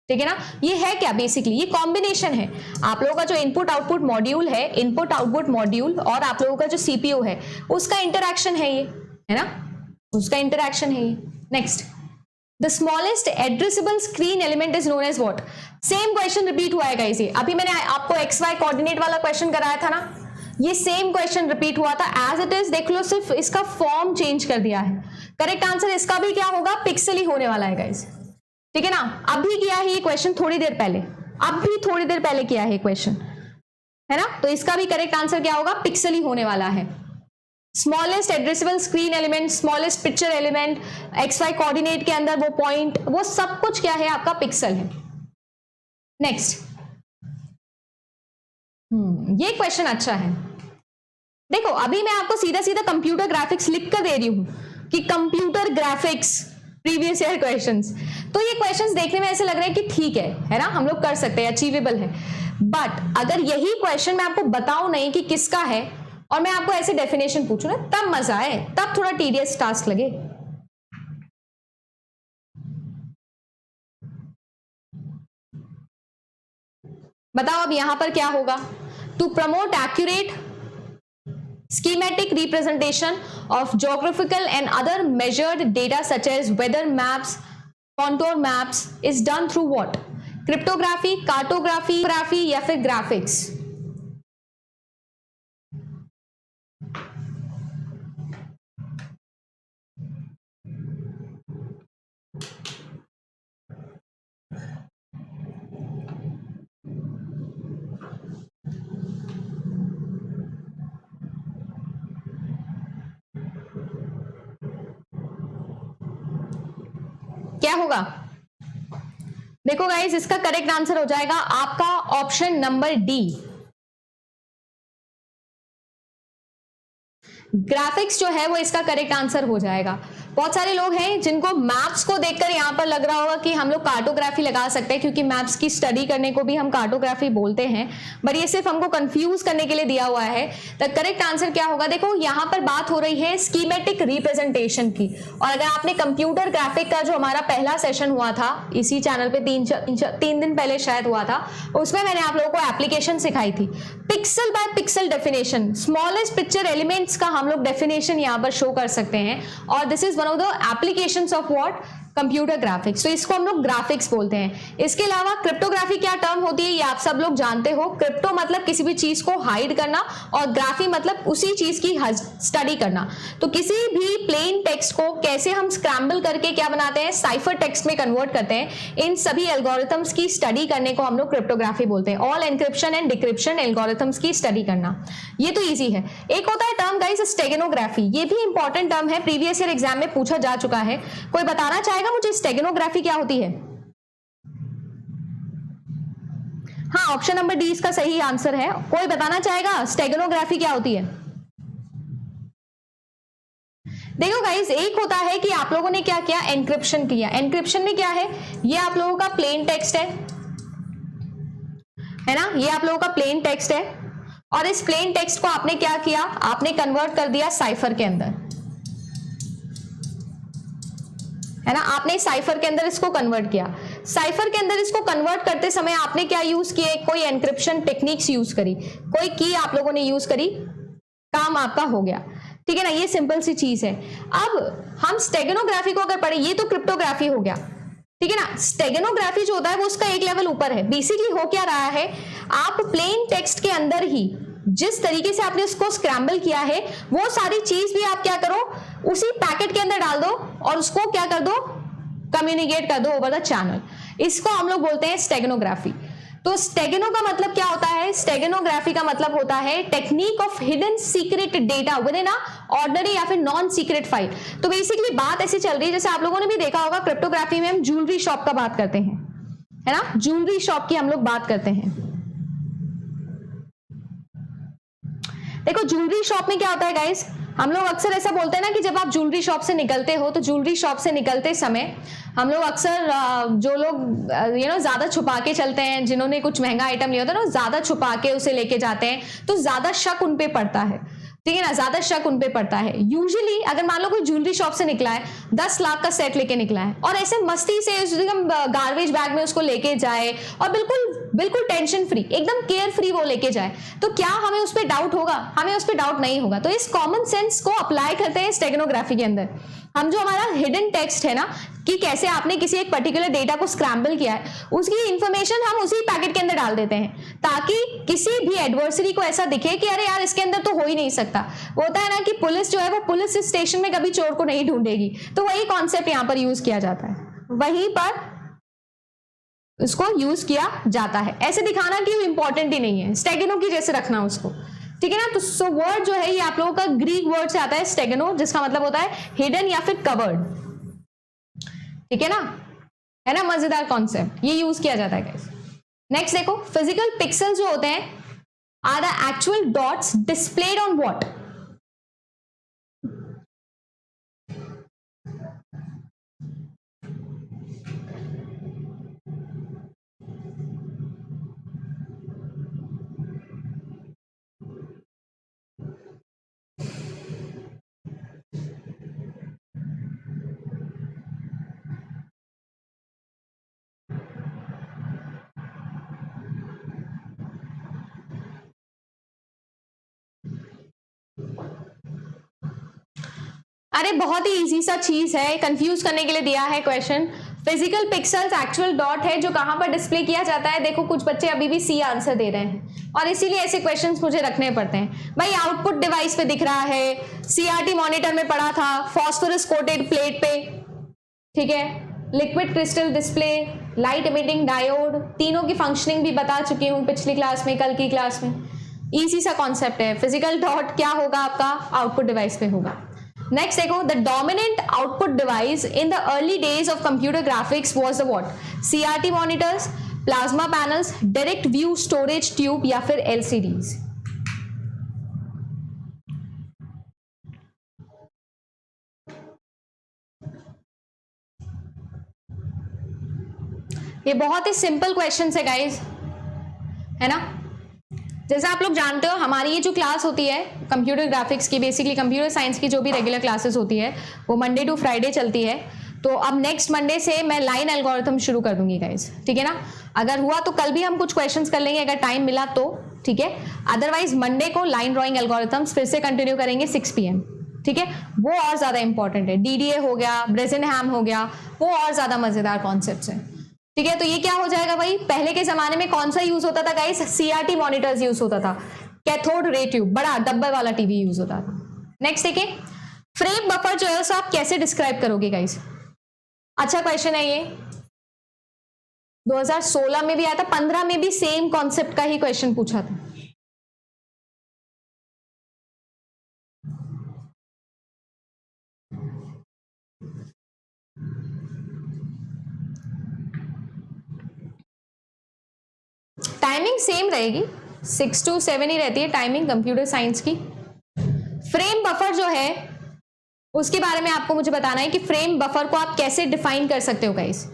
ठीक है ना? ये है क्या? बेसिकली ये कॉम्बिनेशन है आप लोगों का जो इनपुट आउटपुट मॉड्यूल है, इनपुट आउटपुट मॉड्यूल और आप लोगों का जो सीपीयू है उसका इंटरैक्शन है ये, है ना? उसका इंटरैक्शन है ये। Next, the smallest addressable screen element is known as what? Same question repeat हुआ है गाइस, ये अभी मैंने आपको एक्स वाई कोऑर्डिनेट वाला क्वेश्चन कराया था ना, ये सेम क्वेश्चन रिपीट हुआ था एज इट इज। देख लो, सिर्फ इसका फॉर्म चेंज कर दिया है। करेक्ट आंसर इसका भी क्या होगा? पिक्सल ही होने वाला है गाइस। ठीक है ना? अभी किया है ये क्वेश्चन थोड़ी देर पहले, अभी थोड़ी देर पहले किया है क्वेश्चन, है ना? तो इसका भी करेक्ट आंसर क्या होगा? पिक्सल ही होने वाला है। Smallest addressable screen element, smallest picture element, X Y coordinate के अंदर वो पॉइंट, वो सब कुछ क्या है? आपका पिक्सल है। नेक्स्ट, ये क्वेश्चन अच्छा है। देखो अभी मैं आपको सीधा सीधा कंप्यूटर ग्राफिक्स लिख कर दे रही हूं कि computer graphics previous year questions, तो ये क्वेश्चंस देखने में ऐसे लग रहा है कि ठीक है ना, हम लोग कर सकते हैं, अचीवेबल है। बट अगर यही क्वेश्चन मैं आपको बताऊं नहीं कि किसका है और मैं आपको ऐसे डेफिनेशन पूछूं ना, तब मजा आए, तब थोड़ा टीडियस टास्क लगे। बताओ अब यहां पर क्या होगा? To promote accurate schematic representation of geographical and other measured data such as weather maps, contour maps is done through what? Cryptography, cartography या फिर graphics? क्या होगा? देखो गाइस, इसका करेक्ट आंसर हो जाएगा आपका ऑप्शन नंबर डी। ग्राफिक्स जो है वो इसका करेक्ट आंसर हो जाएगा। बहुत सारे लोग हैं जिनको मैप्स को देखकर यहां पर लग रहा होगा कि हम लोग कार्टोग्राफी लगा सकते हैं, क्योंकि मैप्स की स्टडी करने को भी हम कार्टोग्राफी बोलते हैं, बट ये सिर्फ हमको कंफ्यूज करने के लिए दिया हुआ है। द करेक्ट आंसर क्या होगा? देखो यहां पर बात हो रही है स्कीमेटिक रिप्रेजेंटेशन की, और अगर आपने कंप्यूटर ग्राफिक का जो हमारा पहला सेशन हुआ था इसी चैनल पे 3 दिन पहले शायद हुआ था, उसमें मैंने आप लोगों को एप्लीकेशन सिखाई थी, pixel by pixel definition, smallest picture elements का हम लोग डेफिनेशन यहां पर शो कर सकते हैं, और this is one of the applications of what? Computer graphics. तो इसको हम लोग ग्राफिक्स बोलते हैं। इसके अलावा क्रिप्टोग्राफी क्या टर्म होती है ये आप सब लोग जानते हो। क्रिप्टो मतलब किसी भी चीज को हाइड करना, और ग्राफी मतलब उसी चीज की स्टडी करना। तो किसी भी प्लेन टेक्स्ट को कैसे हम स्क्रैम्बल करके क्या बनाते हैं? साइफर टेक्स्ट में कन्वर्ट करते हैं। इन सभी एल्गोरिथम्स की स्टडी करने को हम लोग क्रिप्टोग्राफी बोलते हैं। All encryption and decryption algorithms की स्टडी करना, ये तो ईजी है। एक होता है टर्म गाइस स्टेगनोग्राफी, ये भी इंपॉर्टेंट टर्म है, प्रीवियस ईयर एग्जाम में पूछा जा चुका है। कोई बताना चाहेगा आएगा मुझे स्टेगनोग्राफी क्या होती है? हाँ, ऑप्शन नंबर डी इसका सही आंसर है। कोई बताना चाहेगा स्टेगनोग्राफी क्या होती है? देखो गाइस, एक होता है कि आप लोगों ने क्या किया, एनक्रिप्शन किया। एनक्रिप्शन में क्या है, ये आप लोगों का प्लेन टेक्स्ट है ना, ये आप लोगों का प्लेन टेक्स्ट है, और इस प्लेन टेक्स्ट को आपने क्या किया, आपने कन्वर्ट कर दिया साइफर के अंदर, है ना, आपने साइफर के अंदर इसको कन्वर्ट किया। साइफर के अंदर इसको कन्वर्ट करते समय आपने क्या यूज किए, कोई एनक्रिप्शन टेक्निक्स यूज करी, कोई की आप लोगों ने यूज करी, काम आपका हो गया, ठीक है ना, ये सिंपल सी चीज है। अब हम स्टेगनोग्राफी को अगर पढ़े, ये तो क्रिप्टोग्राफी हो गया, ठीक है ना। स्टेगनोग्राफी जो होता है वो उसका एक लेवल ऊपर है। बेसिकली हो क्या रहा है, आप प्लेन टेक्स्ट के अंदर ही जिस तरीके से आपने उसको स्क्रैम्बल किया है, वो सारी चीज भी आप क्या करो, उसी पैकेट के अंदर डाल दो और उसको क्या कर दो, कम्युनिकेट कर दो ओवर द चैनल। इसको हम लोग बोलते हैं स्टेगनोग्राफी। तो स्टेगनो का मतलब क्या होता है, स्टेगनोग्राफी का मतलब होता है technique of hidden secret data with in ordinary या फिर नॉन सीक्रेट फाइल। तो बेसिकली बात ऐसी चल रही है, जैसे आप लोगों ने भी देखा होगा क्रिप्टोग्राफी में हम ज्वेलरी शॉप का बात करते हैं, है ना, ज्वेलरी शॉप की हम लोग बात करते हैं। देखो ज्वेलरी शॉप में क्या होता है गाइस, हम लोग अक्सर ऐसा बोलते हैं ना कि जब आप ज्वेलरी शॉप से निकलते हो, तो ज्वेलरी शॉप से निकलते समय हम लोग अक्सर जो लोग ज्यादा छुपा के चलते हैं, जिन्होंने कुछ महंगा आइटम लिया होता है ना, ज्यादा छुपा के उसे लेके जाते हैं, तो ज्यादा शक उन पे पड़ता है, ठीक है ना, ज्यादा शक उन पे पड़ता है। यूजुअली अगर मान लो कोई ज्वेलरी शॉप से निकला है, 10 लाख का सेट लेके निकला है, और ऐसे मस्ती से एकदम गार्बेज बैग में उसको लेके जाए और बिल्कुल बिल्कुल टेंशन फ्री, एकदम केयर फ्री वो लेके जाए, तो क्या हमें उस पर डाउट होगा? हमें उस पर डाउट नहीं होगा। तो इस कॉमन सेंस को अप्लाई करते हैं स्टेगनोग्राफी के अंदर। हम जो हमारा हिडन टेक्स्ट है ना, कि कैसे आपने किसी एक पर्टिकुलर डेटा को स्क्रैम्बल किया है, उसकी इंफॉर्मेशन हम उसी पैकेट के अंदर डाल देते हैं, ताकि किसी भी एडवर्सरी को ऐसा दिखे कि अरे यार इसके अंदर तो हो ही नहीं सकता। वो होता है ना कि पुलिस जो है वो पुलिस स्टेशन में कभी चोर को नहीं ढूंढेगी, तो वही कॉन्सेप्ट यहां पर यूज किया जाता है, वहीं पर उसको यूज किया जाता है, ऐसे दिखाना कि वो इंपॉर्टेंट ही नहीं है, स्टेगनो की जैसे रखना उसको, ठीक है ना। तो सो वर्ड जो है ये आप लोगों का ग्रीक वर्ड से आता है स्टेगनो, जिसका मतलब होता है हिडन या फिर कवर्ड, ठीक है ना, मजेदार कॉन्सेप्ट, ये यूज किया जाता है गाइस। नेक्स्ट देखो, फिजिकल पिक्सल जो होते हैं are the actual dots displayed on what? अरे बहुत ही इजी सा चीज है, कंफ्यूज करने के लिए दिया है question. Physical pixels actual dot है जो कहां पर डिस्प्ले किया जाता है। देखो कुछ बच्चे अभी भी सी आंसर दे रहे हैं, और इसीलिए ऐसे क्वेश्चंस मुझे रखने पड़ते हैं। भाई आउटपुट डिवाइस पे दिख रहा है, सीआरटी मॉनिटर में पढ़ा था, फॉस्फोरस कोटेड प्लेट पे, ठीक है, liquid crystal display, light emitting diode, तीनों की फंक्शनिंग भी बता चुकी हूं पिछली क्लास में, कल की क्लास में। इजी सा कॉन्सेप्ट है। फिजिकल डॉट क्या होगा आपका, आउटपुट डिवाइस पे होगा। नेक्स्ट देखो, the dominant output device in the early days of computer graphics was the what? CRT monitors, plasma panels, direct view storage tube, या फिर एलसीडीज? ये बहुत ही सिंपल क्वेश्चन है गाइज, है ना। जैसे आप लोग जानते हो हमारी ये जो क्लास होती है कंप्यूटर ग्राफिक्स की, बेसिकली कंप्यूटर साइंस की जो भी रेगुलर क्लासेस होती है वो मंडे टू फ्राइडे चलती है। तो अब नेक्स्ट मंडे से मैं लाइन एल्गोरिथम शुरू कर दूंगी गाइस, ठीक है ना। अगर हुआ तो कल भी हम कुछ क्वेश्चंस कर लेंगे अगर टाइम मिला तो, ठीक है। अदरवाइज मंडे को लाइन ड्राइंग एल्गोरिथम्स फिर से कंटिन्यू करेंगे 6 PM, ठीक है। वो और ज्यादा इंपॉर्टेंट है, डीडीए हो गया, ब्रेजेनहैम हो गया, वो और ज्यादा मजेदार कॉन्सेप्ट है, ठीक है। तो ये क्या हो जाएगा भाई, पहले के जमाने में कौन सा यूज होता था गाइस, सीआरटी मॉनिटर्स यूज होता था, कैथोड रे ट्यूब, बड़ा डब्बे वाला टीवी यूज होता था। नेक्स्ट देखिए, फ्रेम बफर जो है उसे आप कैसे डिस्क्राइब करोगे गाइस? अच्छा क्वेश्चन है ये, 2016 में भी आया था, 15 में भी सेम कॉन्सेप्ट का ही क्वेश्चन पूछा था। टाइमिंग सेम रहेगी, 6 to 7 ही रहती है टाइमिंग कंप्यूटर साइंस की। फ्रेम बफर जो है उसके बारे में आपको मुझे बताना है कि फ्रेम बफर को आप कैसे डिफाइन कर सकते हो guys.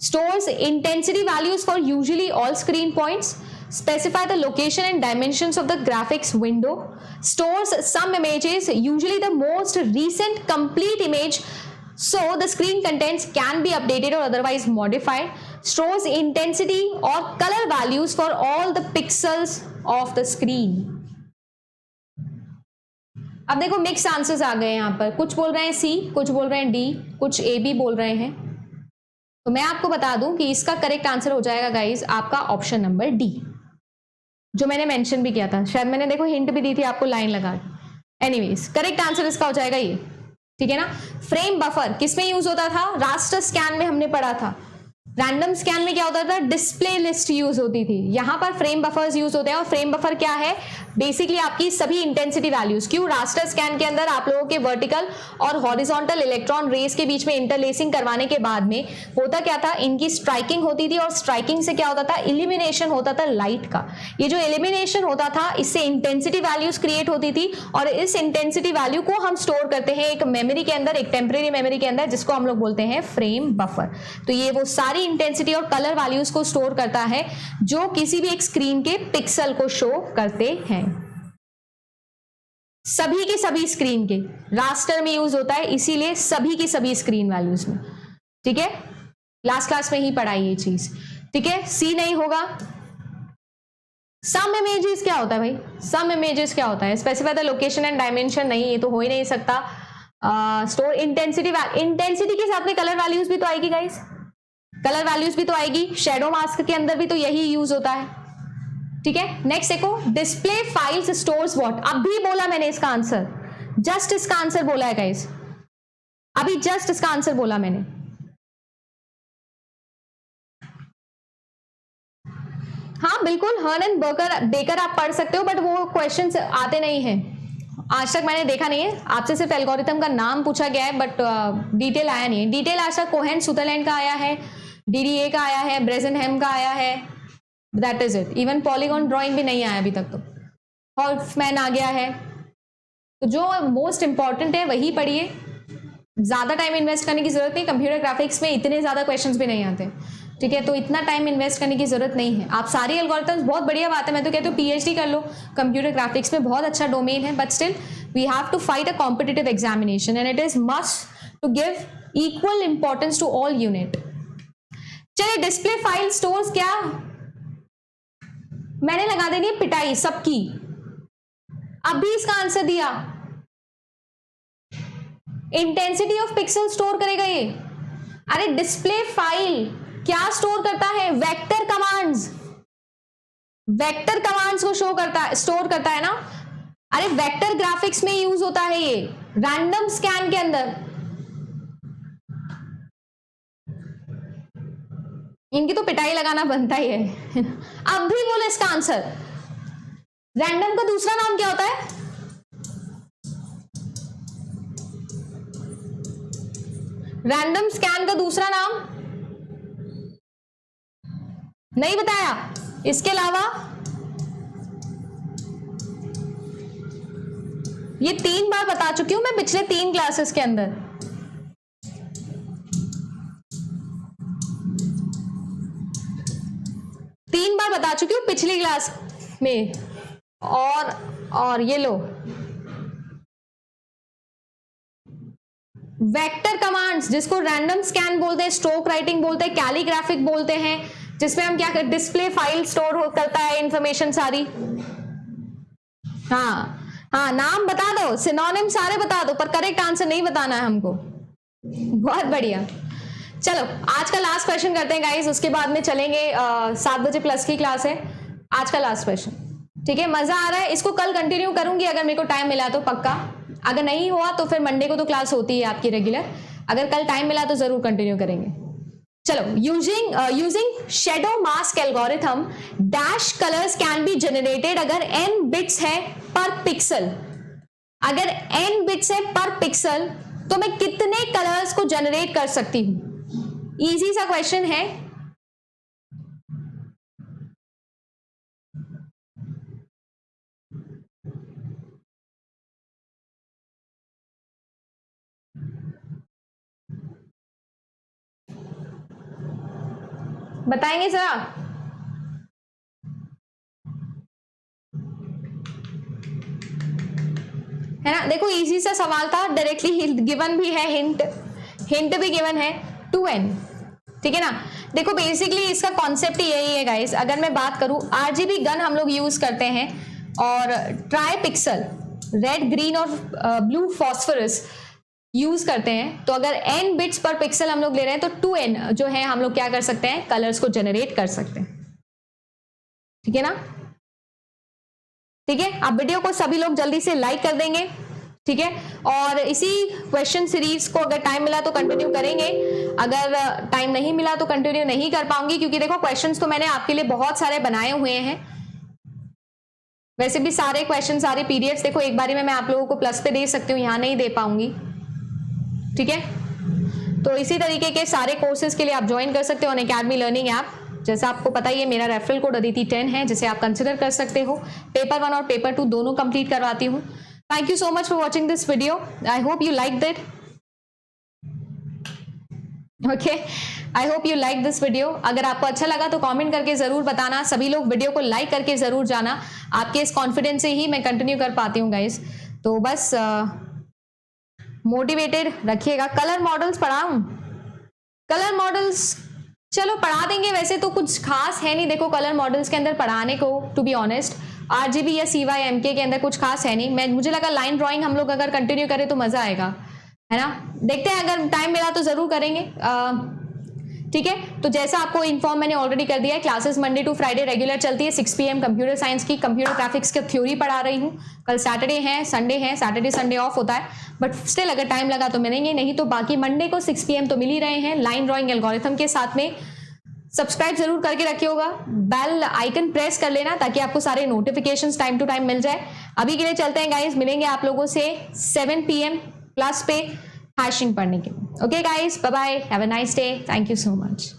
Stores intensity values for usually all screen points, specify the location and dimensions of the graphics window, stores some images, usually the most recent complete image, so the screen contents can be updated or otherwise modified, stores intensity or color values for all the pixels of the screen। अब देखो mix answers आ गए यहां पर, कुछ बोल रहे हैं सी, कुछ बोल रहे हैं डी, कुछ ए बी बोल रहे हैं। तो मैं आपको बता दूं कि इसका करेक्ट आंसर हो जाएगा गाइज आपका ऑप्शन नंबर डी, जो मैंने मेंशन भी किया था, शायद मैंने देखो हिंट भी दी थी आपको लाइन लगा के। एनीवेज करेक्ट आंसर इसका हो जाएगा ये, ठीक है ना। फ्रेम बफर किसमें यूज होता था, रास्टर स्कैन में हमने पढ़ा था। रैंडम स्कैन में क्या होता था, डिस्प्ले लिस्ट यूज होती थी, यहां पर फ्रेम बफर्स यूज होते हैं। और फ्रेम बफर क्या है, बेसिकली आपकी सभी इंटेंसिटी वैल्यूज, क्यों रास्टर स्कैन के अंदर आप लोगों के वर्टिकल और हॉरिजॉन्टल इलेक्ट्रॉन रेस के बीच में इंटरलेसिंग करवाने के बाद में होता क्या था, इनकी स्ट्राइकिंग होती थी और स्ट्राइकिंग से क्या होता था, इलिमिनेशन होता था लाइट का। ये जो इलिमिनेशन होता था इससे इंटेंसिटी वैल्यूज क्रिएट होती थी और इस इंटेंसिटी वैल्यू को हम स्टोर करते हैं एक मेमोरी के अंदर, एक टेम्परेरी मेमोरी के अंदर, जिसको हम लोग बोलते हैं फ्रेम बफर। तो ये वो सारी इंटेंसिटी और कलर वैल्यूज को स्टोर करता है जो किसी भी एक स्क्रीन के पिक्सल को शो करते हैं। सभी की सभी स्क्रीन के रास्टर में यूज होता है, इसीलिए सभी की सभी स्क्रीन वैल्यूज में, ठीक है। लास्ट क्लास में ही पढ़ाई ये चीज, ठीक है। सी नहीं होगा। सम इमेजेस क्या होता है भाई, सम इमेजेस क्या होता है, specify the location and dimension, नहीं ये तो हो ही नहीं सकता। स्टोर इंटेंसिटी, इंटेंसिटी के साथ में कलर वैल्यूज भी तो आएगी गाइस, कलर वैल्यूज भी तो आएगी, शेडो मास्क के अंदर भी तो यही यूज होता है, ठीक है। नेक्स्ट देखो, डिस्प्ले फाइल्स स्टोर्स व्हाट, अभी बोला मैंने इसका आंसर, जस्ट इसका आंसर बोला है गाइस, अभी जस्ट इसका आंसर बोला मैंने। हाँ बिल्कुल, हर्न एंड बेकर आप पढ़ सकते हो, बट वो क्वेश्चंस आते नहीं हैं, आज तक मैंने देखा नहीं है। आपसे सिर्फ एल्गोरिथम का नाम पूछा गया है, बट डिटेल आया नहीं है। डिटेल आज तक कोहेन सुदरलैंड का आया है, डीडीए का आया है, ब्रेजनहेम का आया है, that is it. Even polygon drawing भी नहीं आया अभी तक, तो हॉल्फमैन आ गया है। तो जो मोस्ट इंपॉर्टेंट है वही पढ़िए, ज्यादा टाइम इन्वेस्ट करने की जरूरत नहीं, कंप्यूटर ग्राफिक्स में इतने ज्यादा क्वेश्चंस भी नहीं आते, ठीक है। तो इतना टाइम इन्वेस्ट करने की जरूरत नहीं है। आप सारी एल्गोरिथम्स, बहुत बढ़िया बात है, मैं तो कहती हूँ पीएचडी कर लो, कंप्यूटर ग्राफिक्स में बहुत अच्छा डोमेन है, but still we have to fight a competitive examination and it is must to give equal importance to all unit. चलिए, डिस्प्ले फाइल स्टोर्स क्या, मैंने लगा देनी है पिटाई सबकी, अभी इसका आंसर दिया, इंटेंसिटी ऑफ पिक्सल स्टोर करेगा ये। अरे डिस्प्ले फाइल क्या स्टोर करता है, वेक्टर कमांड्स, वेक्टर कमांड्स को शो करता है, स्टोर करता है ना। अरे वेक्टर ग्राफिक्स में यूज होता है ये, रैंडम स्कैन के अंदर। इनकी तो पिटाई लगाना बनता ही है। अब भी बोले इसका आंसर, रैंडम का दूसरा नाम क्या होता है, रैंडम स्कैन का दूसरा नाम नहीं बताया। इसके अलावा ये 3 बार बता चुकी हूं मैं पिछले 3 क्लासेस के अंदर। बता चुकी हूं पिछली क्लास में। और ये लो, वेक्टर कमांड्स जिसको रैंडम स्कैन बोलते हैं, स्ट्रोक राइटिंग बोलते हैं, कैलीग्राफिक बोलते हैं, जिसमें हम क्या करते, डिस्प्ले फाइल स्टोर करता है इंफॉर्मेशन सारी। हाँ हाँ, नाम बता दो, सिनोनिम सारे बता दो, पर करेक्ट आंसर नहीं बताना है हमको। बहुत बढ़िया। चलो आज का लास्ट क्वेश्चन करते हैं गाइस, उसके बाद में चलेंगे 7 बजे प्लस की क्लास है। आज का लास्ट क्वेश्चन, ठीक है। मजा आ रहा है, इसको कल कंटिन्यू करूंगी अगर मेरे को टाइम मिला तो, पक्का। अगर नहीं हुआ तो फिर मंडे को तो क्लास होती है आपकी रेगुलर, अगर कल टाइम मिला तो जरूर कंटिन्यू करेंगे। चलो, using shadow mask algorithm dash colours can be generated अगर n बिट्स है पर पिक्सल। अगर n बिट्स है पर पिक्सल तो मैं कितने कलर्स को जनरेट कर सकती हूं। इजी सा क्वेश्चन है, बताएंगे जरा। है ना, देखो इजी सा सवाल था, डायरेक्टली गिवन भी है, हिंट भी गिवन है 2n, ठीक है ना। देखो बेसिकली इसका कॉन्सेप्ट ही यही है गाइस। अगर मैं बात करूं, आरजीबी गन हम लोग यूज करते हैं और ट्राई पिक्सल रेड ग्रीन और ब्लू फॉस्फोरस यूज करते हैं। तो अगर n बिट्स पर पिक्सल हम लोग ले रहे हैं तो 2n जो है हम लोग क्या कर सकते हैं, कलर्स को जनरेट कर सकते हैं, ठीक है ना। ठीक है, आप वीडियो को सभी लोग जल्दी से लाइक कर देंगे, ठीक है। और इसी क्वेश्चन सीरीज को अगर टाइम मिला तो कंटिन्यू करेंगे, अगर टाइम नहीं मिला तो कंटिन्यू नहीं कर पाऊंगी, क्योंकि देखो क्वेश्चंस तो मैंने आपके लिए बहुत सारे बनाए हुए हैं। वैसे भी सारे क्वेश्चन, सारे पीडीएफ्स देखो एक बारी में मैं आप लोगों को प्लस पे दे सकती हूँ, यहाँ नहीं दे पाऊंगी, ठीक है। तो इसी तरीके के सारे कोर्सेज के लिए आप ज्वाइन कर सकते हो अनअकैडमी लर्निंग ऐप। जैसा आपको पता ही है, मेरा रेफरल कोड अदिति 10 है, जिसे आप कंसिडर कर सकते हो। पेपर 1 और पेपर 2 दोनों कंप्लीट करवाती हूँ। Thank you so much for watching this video. I hope you liked it. Okay, I hope you liked this video. अगर आपको अच्छा लगा तो कमेंट करके जरूर बताना। सभी लोग वीडियो को लाइक करके जरूर जाना, आपके इस कॉन्फिडेंस से ही मैं कंटिन्यू कर पाती हूँ गाइस। तो बस मोटिवेटेड रखिएगा। कलर मॉडल्स पढ़ाऊं? कलर मॉडल्स चलो पढ़ा देंगे, वैसे तो कुछ खास है नहीं देखो कलर मॉडल्स के अंदर पढ़ाने को, टू बी ऑनेस्ट। आरजीबी या CYMK के अंदर कुछ खास है नहीं। मुझे लगा लाइन ड्राइंग हम लोग अगर कंटिन्यू करें तो मजा आएगा, है ना। देखते हैं, अगर टाइम मिला तो जरूर करेंगे, ठीक है। तो जैसा आपको इन्फॉर्म मैंने ऑलरेडी कर दिया है, classes Monday to Friday regular चलती है 6 PM कंप्यूटर साइंस की, कंप्यूटर ग्राफिक्स की थ्योरी पढ़ा रही हूँ। कल सैटरडे है, संडे है, सैटरडे संडे ऑफ होता है, बट स्टिल अगर टाइम लगा तो मिलेंगे, नहीं तो बाकी मंडे को 6 PM तो मिल ही रहे हैं लाइन ड्राइंग एल्गोरिथम के साथ में। सब्सक्राइब जरूर करके रखिएगा, बेल आइकन प्रेस कर लेना ताकि आपको सारे नोटिफिकेशंस टाइम टू टाइम मिल जाए। अभी के लिए चलते हैं गाइस, मिलेंगे आप लोगों से 7 PM क्लास पे हैशिंग पढ़ने के लिए। Okay guys, bye bye, have a nice day, thank you so much.